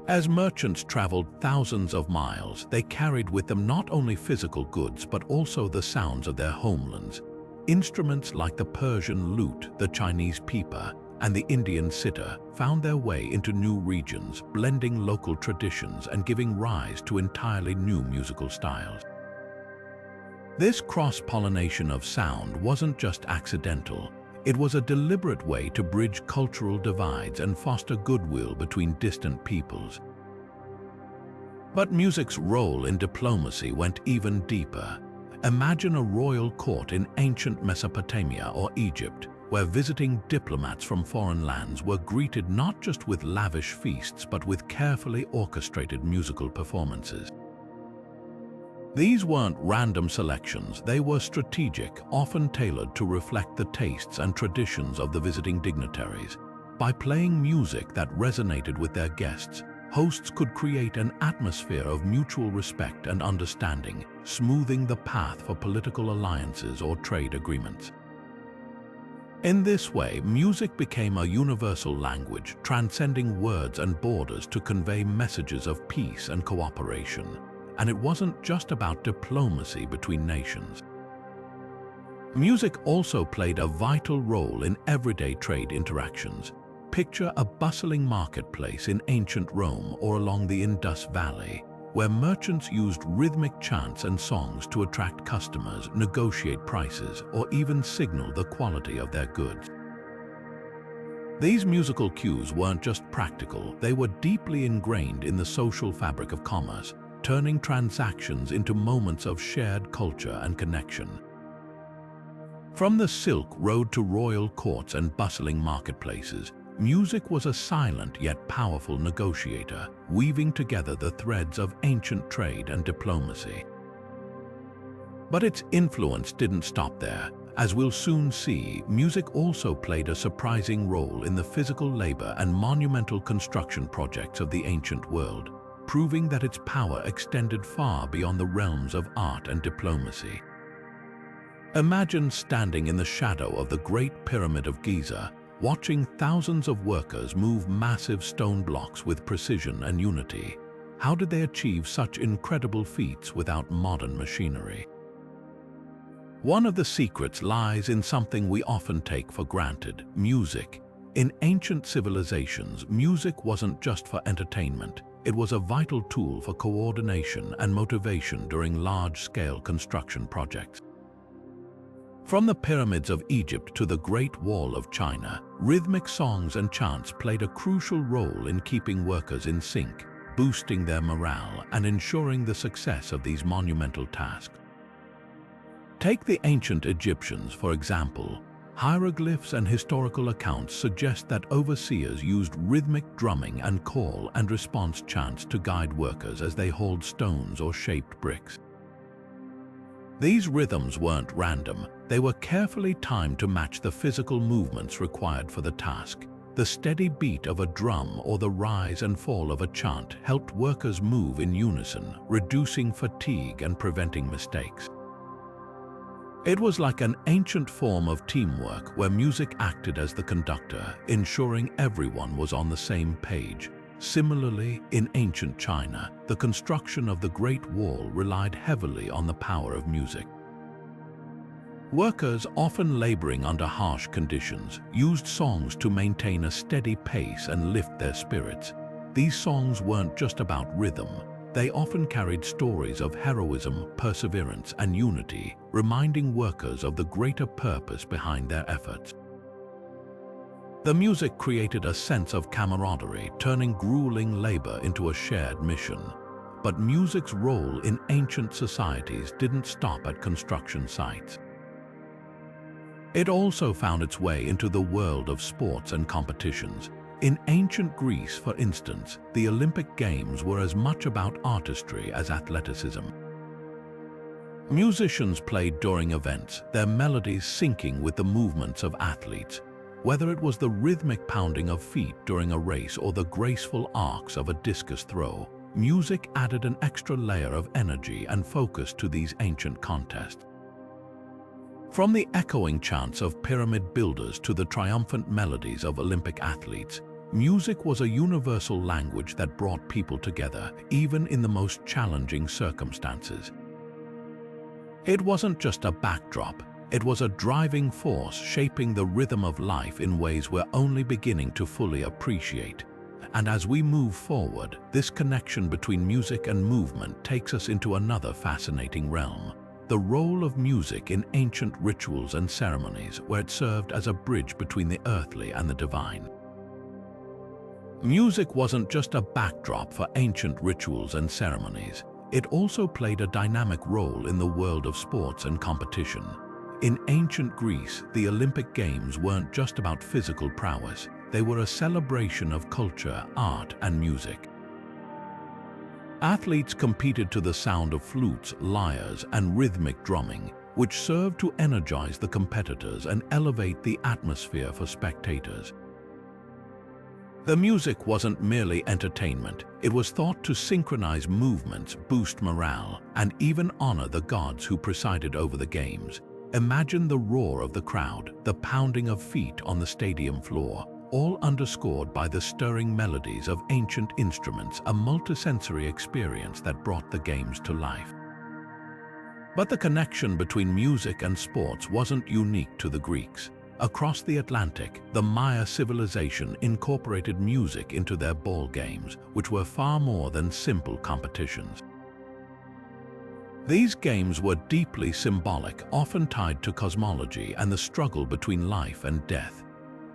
As merchants traveled thousands of miles, they carried with them not only physical goods but also the sounds of their homelands. Instruments like the Persian lute, the Chinese pipa, and the Indian sitar found their way into new regions, blending local traditions and giving rise to entirely new musical styles. This cross-pollination of sound wasn't just accidental. It was a deliberate way to bridge cultural divides and foster goodwill between distant peoples. But music's role in diplomacy went even deeper. Imagine a royal court in ancient Mesopotamia or Egypt, where visiting diplomats from foreign lands were greeted not just with lavish feasts but with carefully orchestrated musical performances. These weren't random selections, they were strategic, often tailored to reflect the tastes and traditions of the visiting dignitaries. By playing music that resonated with their guests, hosts could create an atmosphere of mutual respect and understanding, smoothing the path for political alliances or trade agreements. In this way, music became a universal language, transcending words and borders to convey messages of peace and cooperation. And it wasn't just about diplomacy between nations. Music also played a vital role in everyday trade interactions. Picture a bustling marketplace in ancient Rome or along the Indus Valley, where merchants used rhythmic chants and songs to attract customers, negotiate prices, or even signal the quality of their goods. These musical cues weren't just practical, they were deeply ingrained in the social fabric of commerce, turning transactions into moments of shared culture and connection. From the Silk Road to royal courts and bustling marketplaces, music was a silent yet powerful negotiator, weaving together the threads of ancient trade and diplomacy. But its influence didn't stop there. As we'll soon see, music also played a surprising role in the physical labor and monumental construction projects of the ancient world, proving that its power extended far beyond the realms of art and diplomacy. Imagine standing in the shadow of the Great Pyramid of Giza, watching thousands of workers move massive stone blocks with precision and unity. How did they achieve such incredible feats without modern machinery? One of the secrets lies in something we often take for granted: music. In ancient civilizations, music wasn't just for entertainment. It was a vital tool for coordination and motivation during large-scale construction projects. From the pyramids of Egypt to the Great Wall of China, rhythmic songs and chants played a crucial role in keeping workers in sync, boosting their morale and ensuring the success of these monumental tasks. Take the ancient Egyptians, for example. Hieroglyphs and historical accounts suggest that overseers used rhythmic drumming and call and response chants to guide workers as they hauled stones or shaped bricks. These rhythms weren't random, they were carefully timed to match the physical movements required for the task. The steady beat of a drum or the rise and fall of a chant helped workers move in unison, reducing fatigue and preventing mistakes. It was like an ancient form of teamwork where music acted as the conductor, ensuring everyone was on the same page. Similarly, in ancient China, the construction of the Great Wall relied heavily on the power of music. Workers, often laboring under harsh conditions, used songs to maintain a steady pace and lift their spirits. These songs weren't just about rhythm. They often carried stories of heroism, perseverance, and unity, reminding workers of the greater purpose behind their efforts. The music created a sense of camaraderie, turning grueling labor into a shared mission. But music's role in ancient societies didn't stop at construction sites. It also found its way into the world of sports and competitions. In ancient Greece, for instance, the Olympic Games were as much about artistry as athleticism. Musicians played during events, their melodies syncing with the movements of athletes. Whether it was the rhythmic pounding of feet during a race or the graceful arcs of a discus throw, music added an extra layer of energy and focus to these ancient contests. From the echoing chants of pyramid builders to the triumphant melodies of Olympic athletes, music was a universal language that brought people together, even in the most challenging circumstances. It wasn't just a backdrop, it was a driving force shaping the rhythm of life in ways we're only beginning to fully appreciate. And as we move forward, this connection between music and movement takes us into another fascinating realm: the role of music in ancient rituals and ceremonies, where it served as a bridge between the earthly and the divine. Music wasn't just a backdrop for ancient rituals and ceremonies. It also played a dynamic role in the world of sports and competition. In ancient Greece, the Olympic Games weren't just about physical prowess. They were a celebration of culture, art, and music. Athletes competed to the sound of flutes, lyres, and rhythmic drumming, which served to energize the competitors and elevate the atmosphere for spectators. The music wasn't merely entertainment. It was thought to synchronize movements, boost morale, and even honor the gods who presided over the games. Imagine the roar of the crowd, the pounding of feet on the stadium floor, all underscored by the stirring melodies of ancient instruments, a multisensory experience that brought the games to life. But the connection between music and sports wasn't unique to the Greeks. Across the Atlantic, the Maya civilization incorporated music into their ball games, which were far more than simple competitions. These games were deeply symbolic, often tied to cosmology and the struggle between life and death.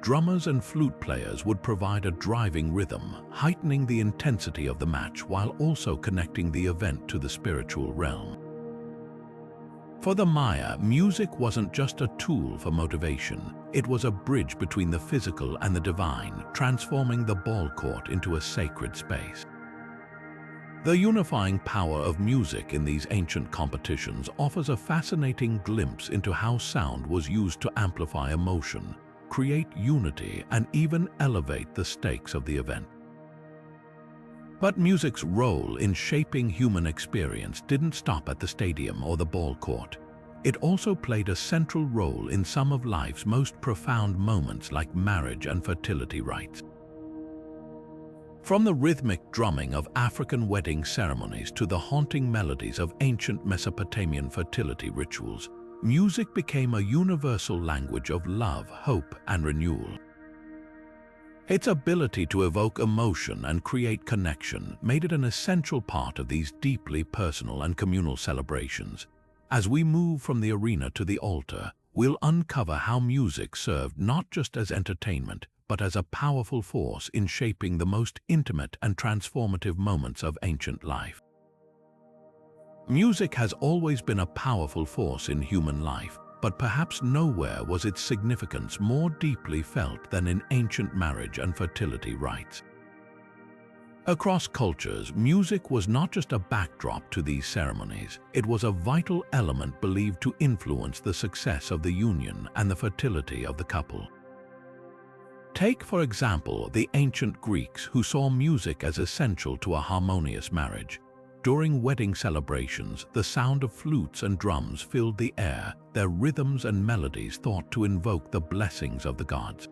Drummers and flute players would provide a driving rhythm, heightening the intensity of the match while also connecting the event to the spiritual realm. For the Maya, music wasn't just a tool for motivation, it was a bridge between the physical and the divine, transforming the ball court into a sacred space. The unifying power of music in these ancient competitions offers a fascinating glimpse into how sound was used to amplify emotion, create unity, and even elevate the stakes of the event. But music's role in shaping human experience didn't stop at the stadium or the ball court. It also played a central role in some of life's most profound moments like marriage and fertility rites. From the rhythmic drumming of African wedding ceremonies to the haunting melodies of ancient Mesopotamian fertility rituals, music became a universal language of love, hope, and renewal. Its ability to evoke emotion and create connection made it an essential part of these deeply personal and communal celebrations. As we move from the arena to the altar, we'll uncover how music served not just as entertainment, but as a powerful force in shaping the most intimate and transformative moments of ancient life. Music has always been a powerful force in human life, but perhaps nowhere was its significance more deeply felt than in ancient marriage and fertility rites. Across cultures, music was not just a backdrop to these ceremonies, it was a vital element believed to influence the success of the union and the fertility of the couple. Take, for example, the ancient Greeks who saw music as essential to a harmonious marriage. During wedding celebrations, the sound of flutes and drums filled the air, their rhythms and melodies thought to invoke the blessings of the gods.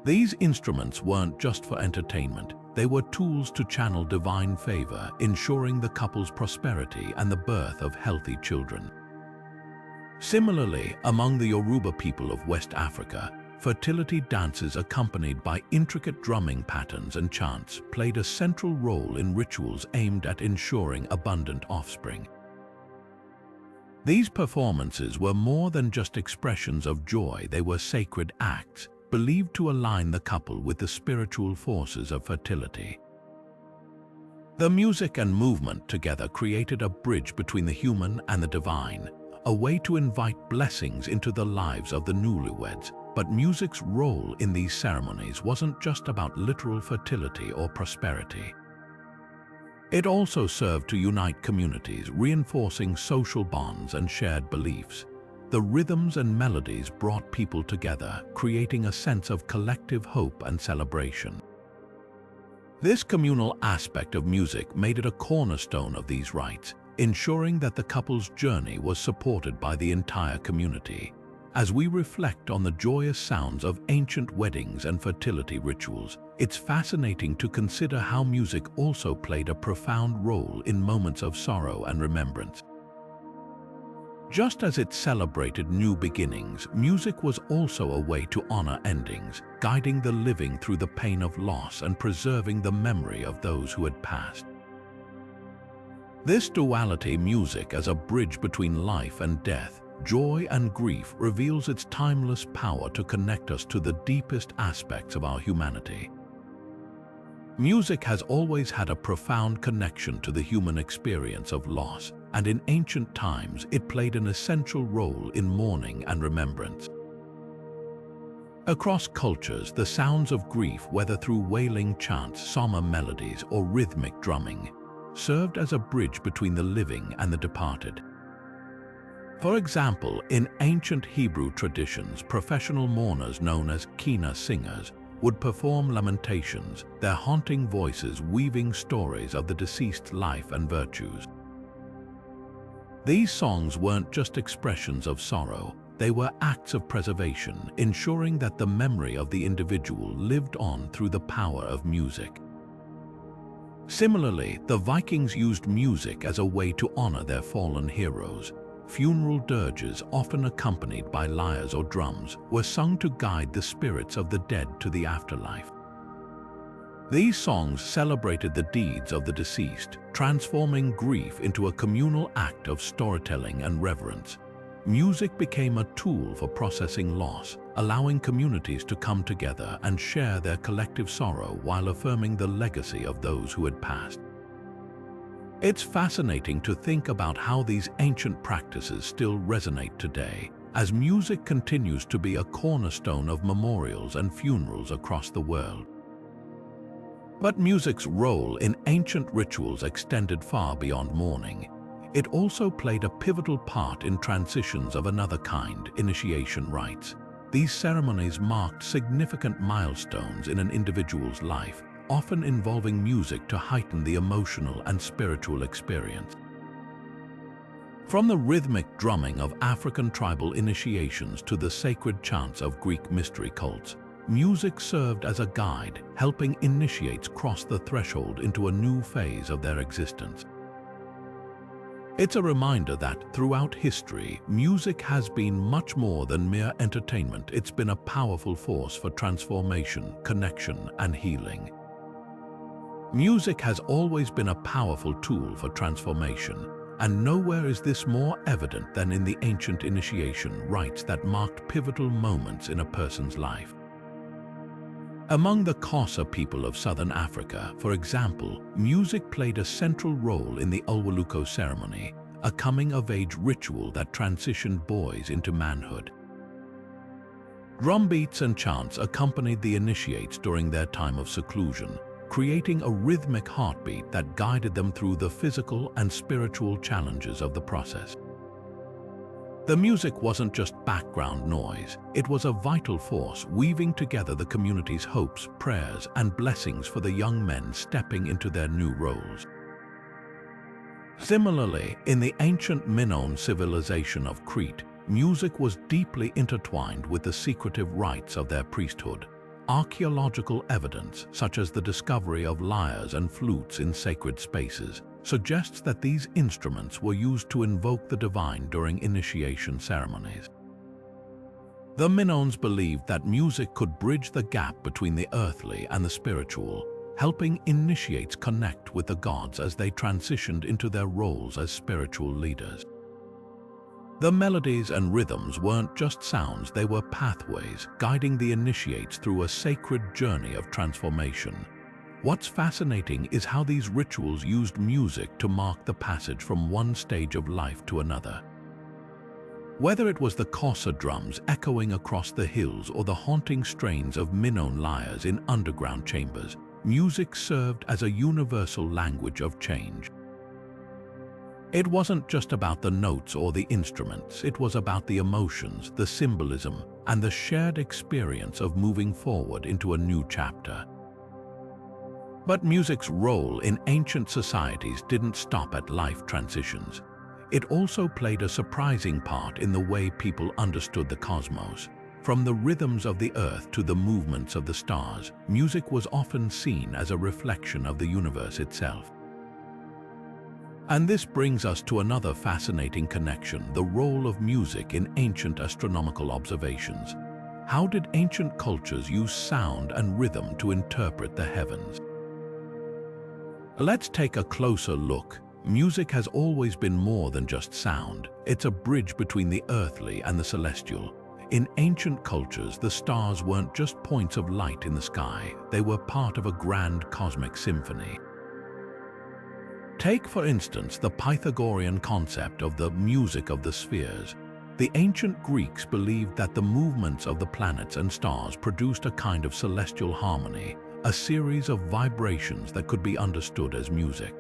These instruments weren't just for entertainment, they were tools to channel divine favor, ensuring the couple's prosperity and the birth of healthy children. Similarly, among the Yoruba people of West Africa, fertility dances accompanied by intricate drumming patterns and chants played a central role in rituals aimed at ensuring abundant offspring. These performances were more than just expressions of joy, they were sacred acts, believed to align the couple with the spiritual forces of fertility. The music and movement together created a bridge between the human and the divine, a way to invite blessings into the lives of the newlyweds. But music's role in these ceremonies wasn't just about literal fertility or prosperity. It also served to unite communities, reinforcing social bonds and shared beliefs. The rhythms and melodies brought people together, creating a sense of collective hope and celebration. This communal aspect of music made it a cornerstone of these rites, ensuring that the couple's journey was supported by the entire community. As we reflect on the joyous sounds of ancient weddings and fertility rituals, it's fascinating to consider how music also played a profound role in moments of sorrow and remembrance. Just as it celebrated new beginnings, music was also a way to honor endings, guiding the living through the pain of loss and preserving the memory of those who had passed. This duality, music as a bridge between life and death, joy and grief, reveals its timeless power to connect us to the deepest aspects of our humanity. Music has always had a profound connection to the human experience of loss, and in ancient times it played an essential role in mourning and remembrance. Across cultures, the sounds of grief, whether through wailing chants, somber melodies, or rhythmic drumming, served as a bridge between the living and the departed. For example, in ancient Hebrew traditions, professional mourners known as kina singers would perform lamentations, their haunting voices weaving stories of the deceased's life and virtues. These songs weren't just expressions of sorrow, they were acts of preservation, ensuring that the memory of the individual lived on through the power of music. Similarly, the Vikings used music as a way to honor their fallen heroes. funeral dirges, often accompanied by lyres or drums, were sung to guide the spirits of the dead to the afterlife. These songs celebrated the deeds of the deceased, transforming grief into a communal act of storytelling and reverence. Music became a tool for processing loss, allowing communities to come together and share their collective sorrow while affirming the legacy of those who had passed. It's fascinating to think about how these ancient practices still resonate today, as music continues to be a cornerstone of memorials and funerals across the world. But music's role in ancient rituals extended far beyond mourning. It also played a pivotal part in transitions of another kind, initiation rites. These ceremonies marked significant milestones in an individual's life, often involving music to heighten the emotional and spiritual experience. From the rhythmic drumming of African tribal initiations to the sacred chants of Greek mystery cults, music served as a guide, helping initiates cross the threshold into a new phase of their existence. It's a reminder that, throughout history, music has been much more than mere entertainment. It's been a powerful force for transformation, connection, and healing. Music has always been a powerful tool for transformation, and nowhere is this more evident than in the ancient initiation rites that marked pivotal moments in a person's life. Among the Xhosa people of southern Africa, for example, music played a central role in the Ulwaluko ceremony, a coming-of-age ritual that transitioned boys into manhood. Drumbeats and chants accompanied the initiates during their time of seclusion, creating a rhythmic heartbeat that guided them through the physical and spiritual challenges of the process. The music wasn't just background noise, it was a vital force weaving together the community's hopes, prayers, and blessings for the young men stepping into their new roles. Similarly, in the ancient Minoan civilization of Crete, music was deeply intertwined with the secretive rites of their priesthood. Archaeological evidence, such as the discovery of lyres and flutes in sacred spaces, suggests that these instruments were used to invoke the divine during initiation ceremonies. The Minoans believed that music could bridge the gap between the earthly and the spiritual, helping initiates connect with the gods as they transitioned into their roles as spiritual leaders. The melodies and rhythms weren't just sounds, they were pathways, guiding the initiates through a sacred journey of transformation. What's fascinating is how these rituals used music to mark the passage from one stage of life to another. Whether it was the Xhosa drums echoing across the hills or the haunting strains of Minoan lyres in underground chambers, music served as a universal language of change. It wasn't just about the notes or the instruments, it was about the emotions, the symbolism, and the shared experience of moving forward into a new chapter. But music's role in ancient societies didn't stop at life transitions. It also played a surprising part in the way people understood the cosmos. From the rhythms of the earth to the movements of the stars, music was often seen as a reflection of the universe itself. And this brings us to another fascinating connection: the role of music in ancient astronomical observations. How did ancient cultures use sound and rhythm to interpret the heavens? Let's take a closer look. Music has always been more than just sound. It's a bridge between the earthly and the celestial. In ancient cultures, the stars weren't just points of light in the sky, they were part of a grand cosmic symphony. Take, for instance, the Pythagorean concept of the music of the spheres. The ancient Greeks believed that the movements of the planets and stars produced a kind of celestial harmony, a series of vibrations that could be understood as music.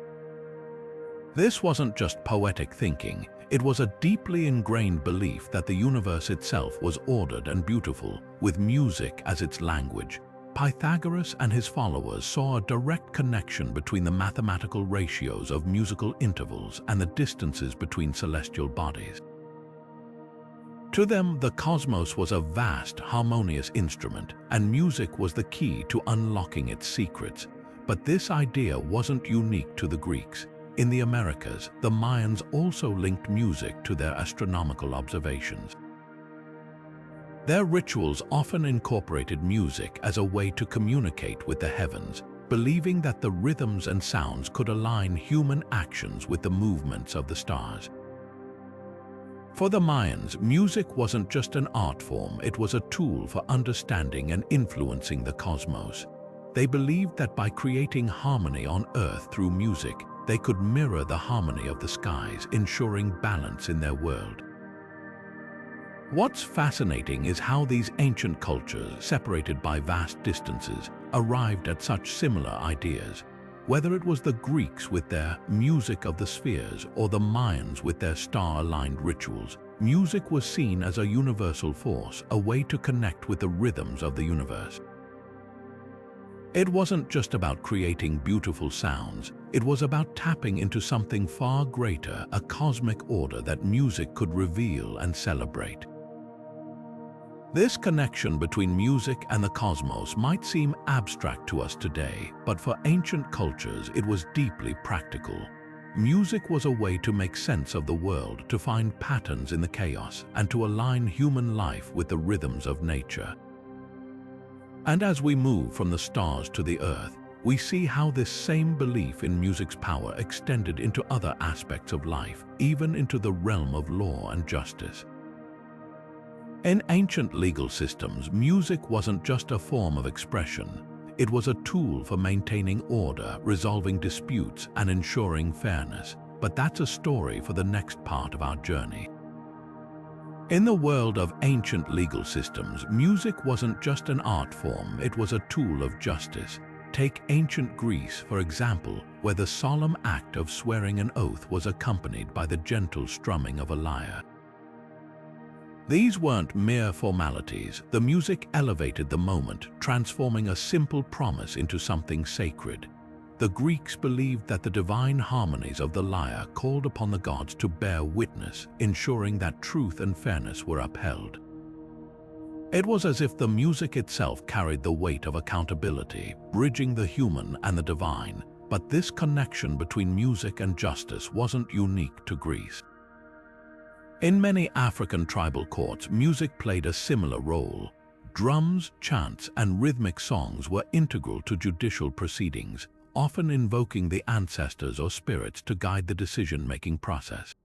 This wasn't just poetic thinking, it was a deeply ingrained belief that the universe itself was ordered and beautiful, with music as its language. Pythagoras and his followers saw a direct connection between the mathematical ratios of musical intervals and the distances between celestial bodies. To them, the cosmos was a vast, harmonious instrument, and music was the key to unlocking its secrets. But this idea wasn't unique to the Greeks. In the Americas, the Mayans also linked music to their astronomical observations. Their rituals often incorporated music as a way to communicate with the heavens, believing that the rhythms and sounds could align human actions with the movements of the stars. For the Mayans, music wasn't just an art form, it was a tool for understanding and influencing the cosmos. They believed that by creating harmony on Earth through music, they could mirror the harmony of the skies, ensuring balance in their world. What's fascinating is how these ancient cultures, separated by vast distances, arrived at such similar ideas. Whether it was the Greeks with their music of the spheres or the Mayans with their star-aligned rituals, music was seen as a universal force, a way to connect with the rhythms of the universe. It wasn't just about creating beautiful sounds, it was about tapping into something far greater, a cosmic order that music could reveal and celebrate. This connection between music and the cosmos might seem abstract to us today, but for ancient cultures it was deeply practical. Music was a way to make sense of the world, to find patterns in the chaos, and to align human life with the rhythms of nature. And as we move from the stars to the earth, we see how this same belief in music's power extended into other aspects of life, even into the realm of law and justice. In ancient legal systems, music wasn't just a form of expression. It was a tool for maintaining order, resolving disputes, and ensuring fairness. But that's a story for the next part of our journey. In the world of ancient legal systems, music wasn't just an art form, it was a tool of justice. Take ancient Greece, for example, where the solemn act of swearing an oath was accompanied by the gentle strumming of a lyre. These weren't mere formalities. The music elevated the moment, transforming a simple promise into something sacred. The Greeks believed that the divine harmonies of the lyre called upon the gods to bear witness, ensuring that truth and fairness were upheld. It was as if the music itself carried the weight of accountability, bridging the human and the divine. But this connection between music and justice wasn't unique to Greece. In many African tribal courts, music played a similar role. Drums, chants, and rhythmic songs were integral to judicial proceedings, often invoking the ancestors or spirits to guide the decision-making process.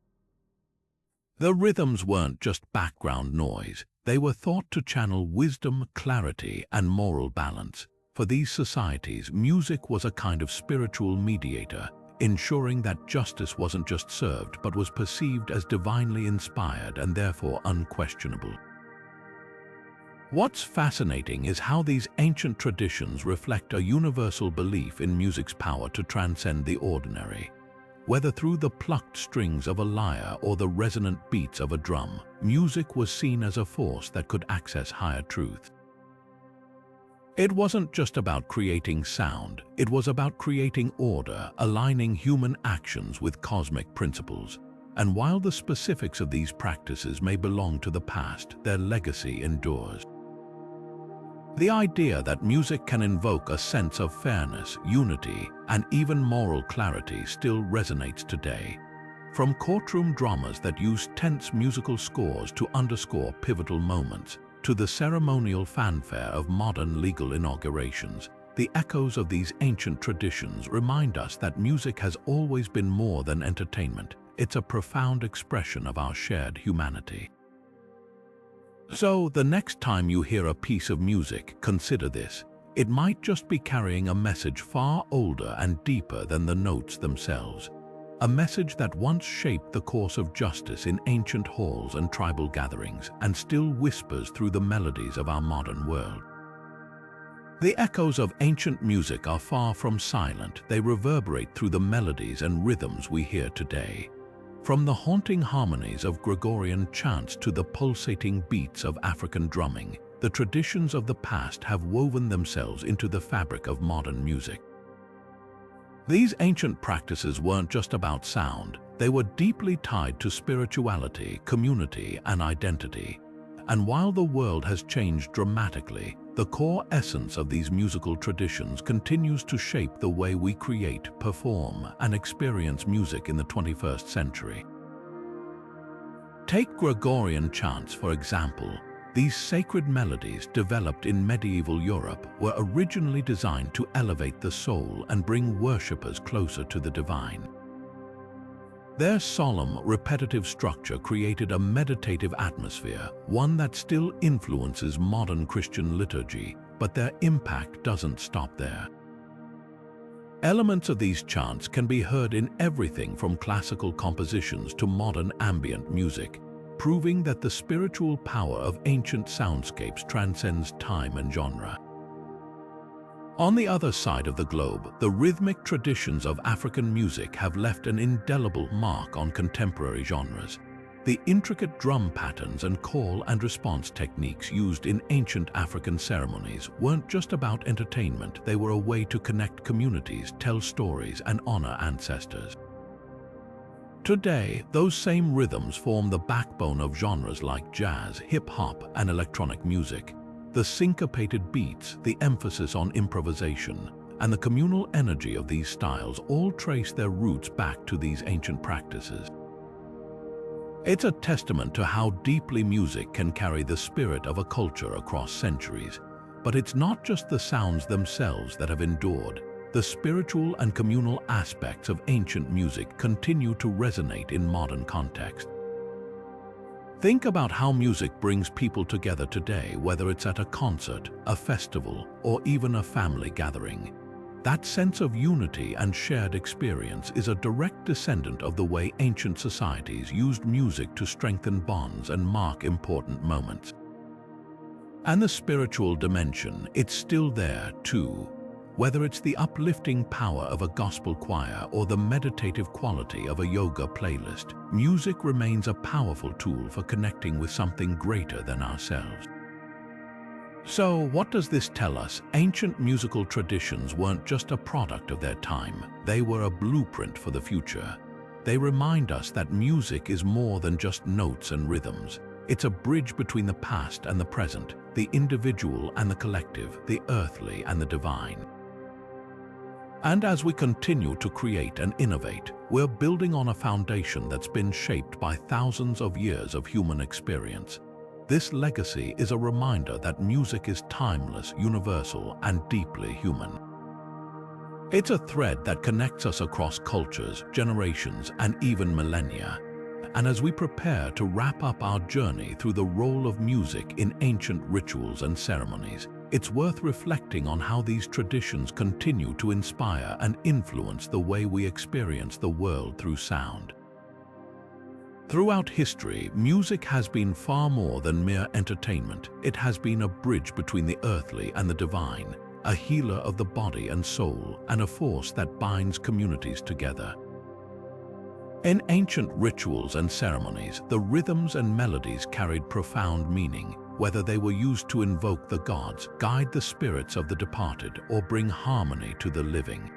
The rhythms weren't just background noise, they were thought to channel wisdom, clarity, and moral balance. For these societies, music was a kind of spiritual mediator, ensuring that justice wasn't just served but was perceived as divinely inspired and therefore unquestionable. What's fascinating is how these ancient traditions reflect a universal belief in music's power to transcend the ordinary. Whether through the plucked strings of a lyre or the resonant beats of a drum, music was seen as a force that could access higher truth. It wasn't just about creating sound, it was about creating order, aligning human actions with cosmic principles. And while the specifics of these practices may belong to the past, their legacy endures. The idea that music can invoke a sense of fairness, unity, and even moral clarity still resonates today. From courtroom dramas that use tense musical scores to underscore pivotal moments, to the ceremonial fanfare of modern legal inaugurations, the echoes of these ancient traditions remind us that music has always been more than entertainment. It's a profound expression of our shared humanity. So, the next time you hear a piece of music, consider this. It might just be carrying a message far older and deeper than the notes themselves. A message that once shaped the course of justice in ancient halls and tribal gatherings and still whispers through the melodies of our modern world. The echoes of ancient music are far from silent. They reverberate through the melodies and rhythms we hear today. From the haunting harmonies of Gregorian chants to the pulsating beats of African drumming, the traditions of the past have woven themselves into the fabric of modern music. These ancient practices weren't just about sound, they were deeply tied to spirituality, community, and identity. And while the world has changed dramatically, the core essence of these musical traditions continues to shape the way we create, perform, and experience music in the 21st century. Take Gregorian chants, for example. These sacred melodies, developed in medieval Europe, were originally designed to elevate the soul and bring worshippers closer to the divine. Their solemn, repetitive structure created a meditative atmosphere, one that still influences modern Christian liturgy, but their impact doesn't stop there. Elements of these chants can be heard in everything from classical compositions to modern ambient music, proving that the spiritual power of ancient soundscapes transcends time and genre. On the other side of the globe, the rhythmic traditions of African music have left an indelible mark on contemporary genres. The intricate drum patterns and call and response techniques used in ancient African ceremonies weren't just about entertainment, they were a way to connect communities, tell stories, and honor ancestors. Today, those same rhythms form the backbone of genres like jazz, hip-hop, and electronic music. The syncopated beats, the emphasis on improvisation, and the communal energy of these styles all trace their roots back to these ancient practices. It's a testament to how deeply music can carry the spirit of a culture across centuries. But it's not just the sounds themselves that have endured. The spiritual and communal aspects of ancient music continue to resonate in modern context. Think about how music brings people together today, whether it's at a concert, a festival, or even a family gathering. That sense of unity and shared experience is a direct descendant of the way ancient societies used music to strengthen bonds and mark important moments. And the spiritual dimension, it's still there too. Whether it's the uplifting power of a gospel choir or the meditative quality of a yoga playlist, music remains a powerful tool for connecting with something greater than ourselves. So, what does this tell us? Ancient musical traditions weren't just a product of their time, they were a blueprint for the future. They remind us that music is more than just notes and rhythms. It's a bridge between the past and the present, the individual and the collective, the earthly and the divine. And as we continue to create and innovate, we're building on a foundation that's been shaped by thousands of years of human experience. This legacy is a reminder that music is timeless, universal, and deeply human. It's a thread that connects us across cultures, generations, and even millennia. And as we prepare to wrap up our journey through the role of music in ancient rituals and ceremonies, it's worth reflecting on how these traditions continue to inspire and influence the way we experience the world through sound. Throughout history, music has been far more than mere entertainment. It has been a bridge between the earthly and the divine, a healer of the body and soul, and a force that binds communities together. In ancient rituals and ceremonies, the rhythms and melodies carried profound meaning, whether they were used to invoke the gods, guide the spirits of the departed, or bring harmony to the living.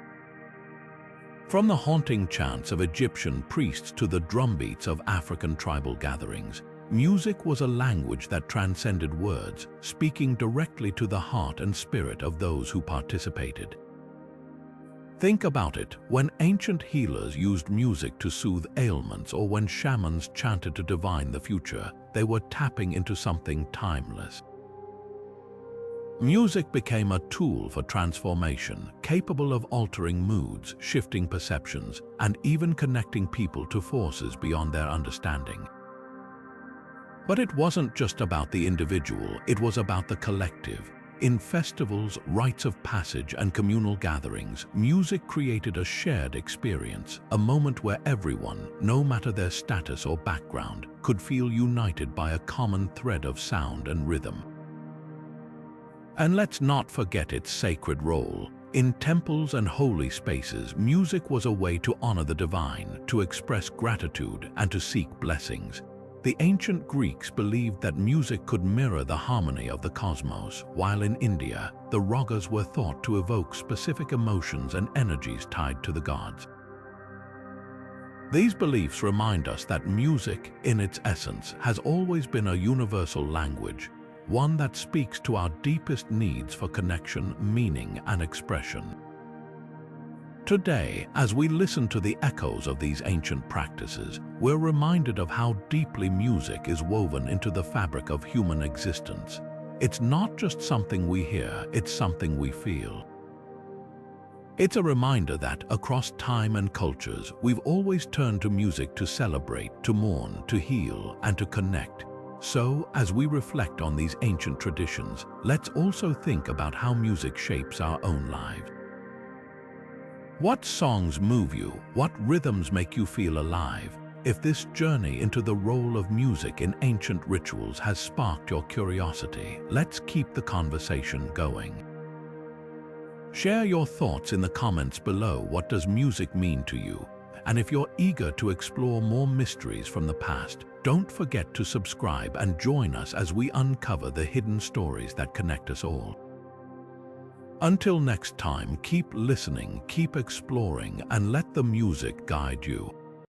From the haunting chants of Egyptian priests to the drumbeats of African tribal gatherings, music was a language that transcended words, speaking directly to the heart and spirit of those who participated. Think about it, when ancient healers used music to soothe ailments or when shamans chanted to divine the future, they were tapping into something timeless. Music became a tool for transformation, capable of altering moods, shifting perceptions, and even connecting people to forces beyond their understanding. But it wasn't just about the individual, it was about the collective. In festivals, rites of passage, and communal gatherings, music created a shared experience, a moment where everyone, no matter their status or background, could feel united by a common thread of sound and rhythm. And let's not forget its sacred role. In temples and holy spaces, music was a way to honor the divine, to express gratitude, and to seek blessings. The ancient Greeks believed that music could mirror the harmony of the cosmos, while in India, the ragas were thought to evoke specific emotions and energies tied to the gods. These beliefs remind us that music, in its essence, has always been a universal language, one that speaks to our deepest needs for connection, meaning, and expression. Today, as we listen to the echoes of these ancient practices, we're reminded of how deeply music is woven into the fabric of human existence. It's not just something we hear, it's something we feel. It's a reminder that, across time and cultures, we've always turned to music to celebrate, to mourn, to heal, and to connect. So, as we reflect on these ancient traditions, let's also think about how music shapes our own lives. What songs move you? What rhythms make you feel alive? If this journey into the role of music in ancient rituals has sparked your curiosity, let's keep the conversation going. Share your thoughts in the comments below. What does music mean to you? And if you're eager to explore more mysteries from the past, don't forget to subscribe and join us as we uncover the hidden stories that connect us all. Until next time, keep listening, keep exploring, and let the music guide you.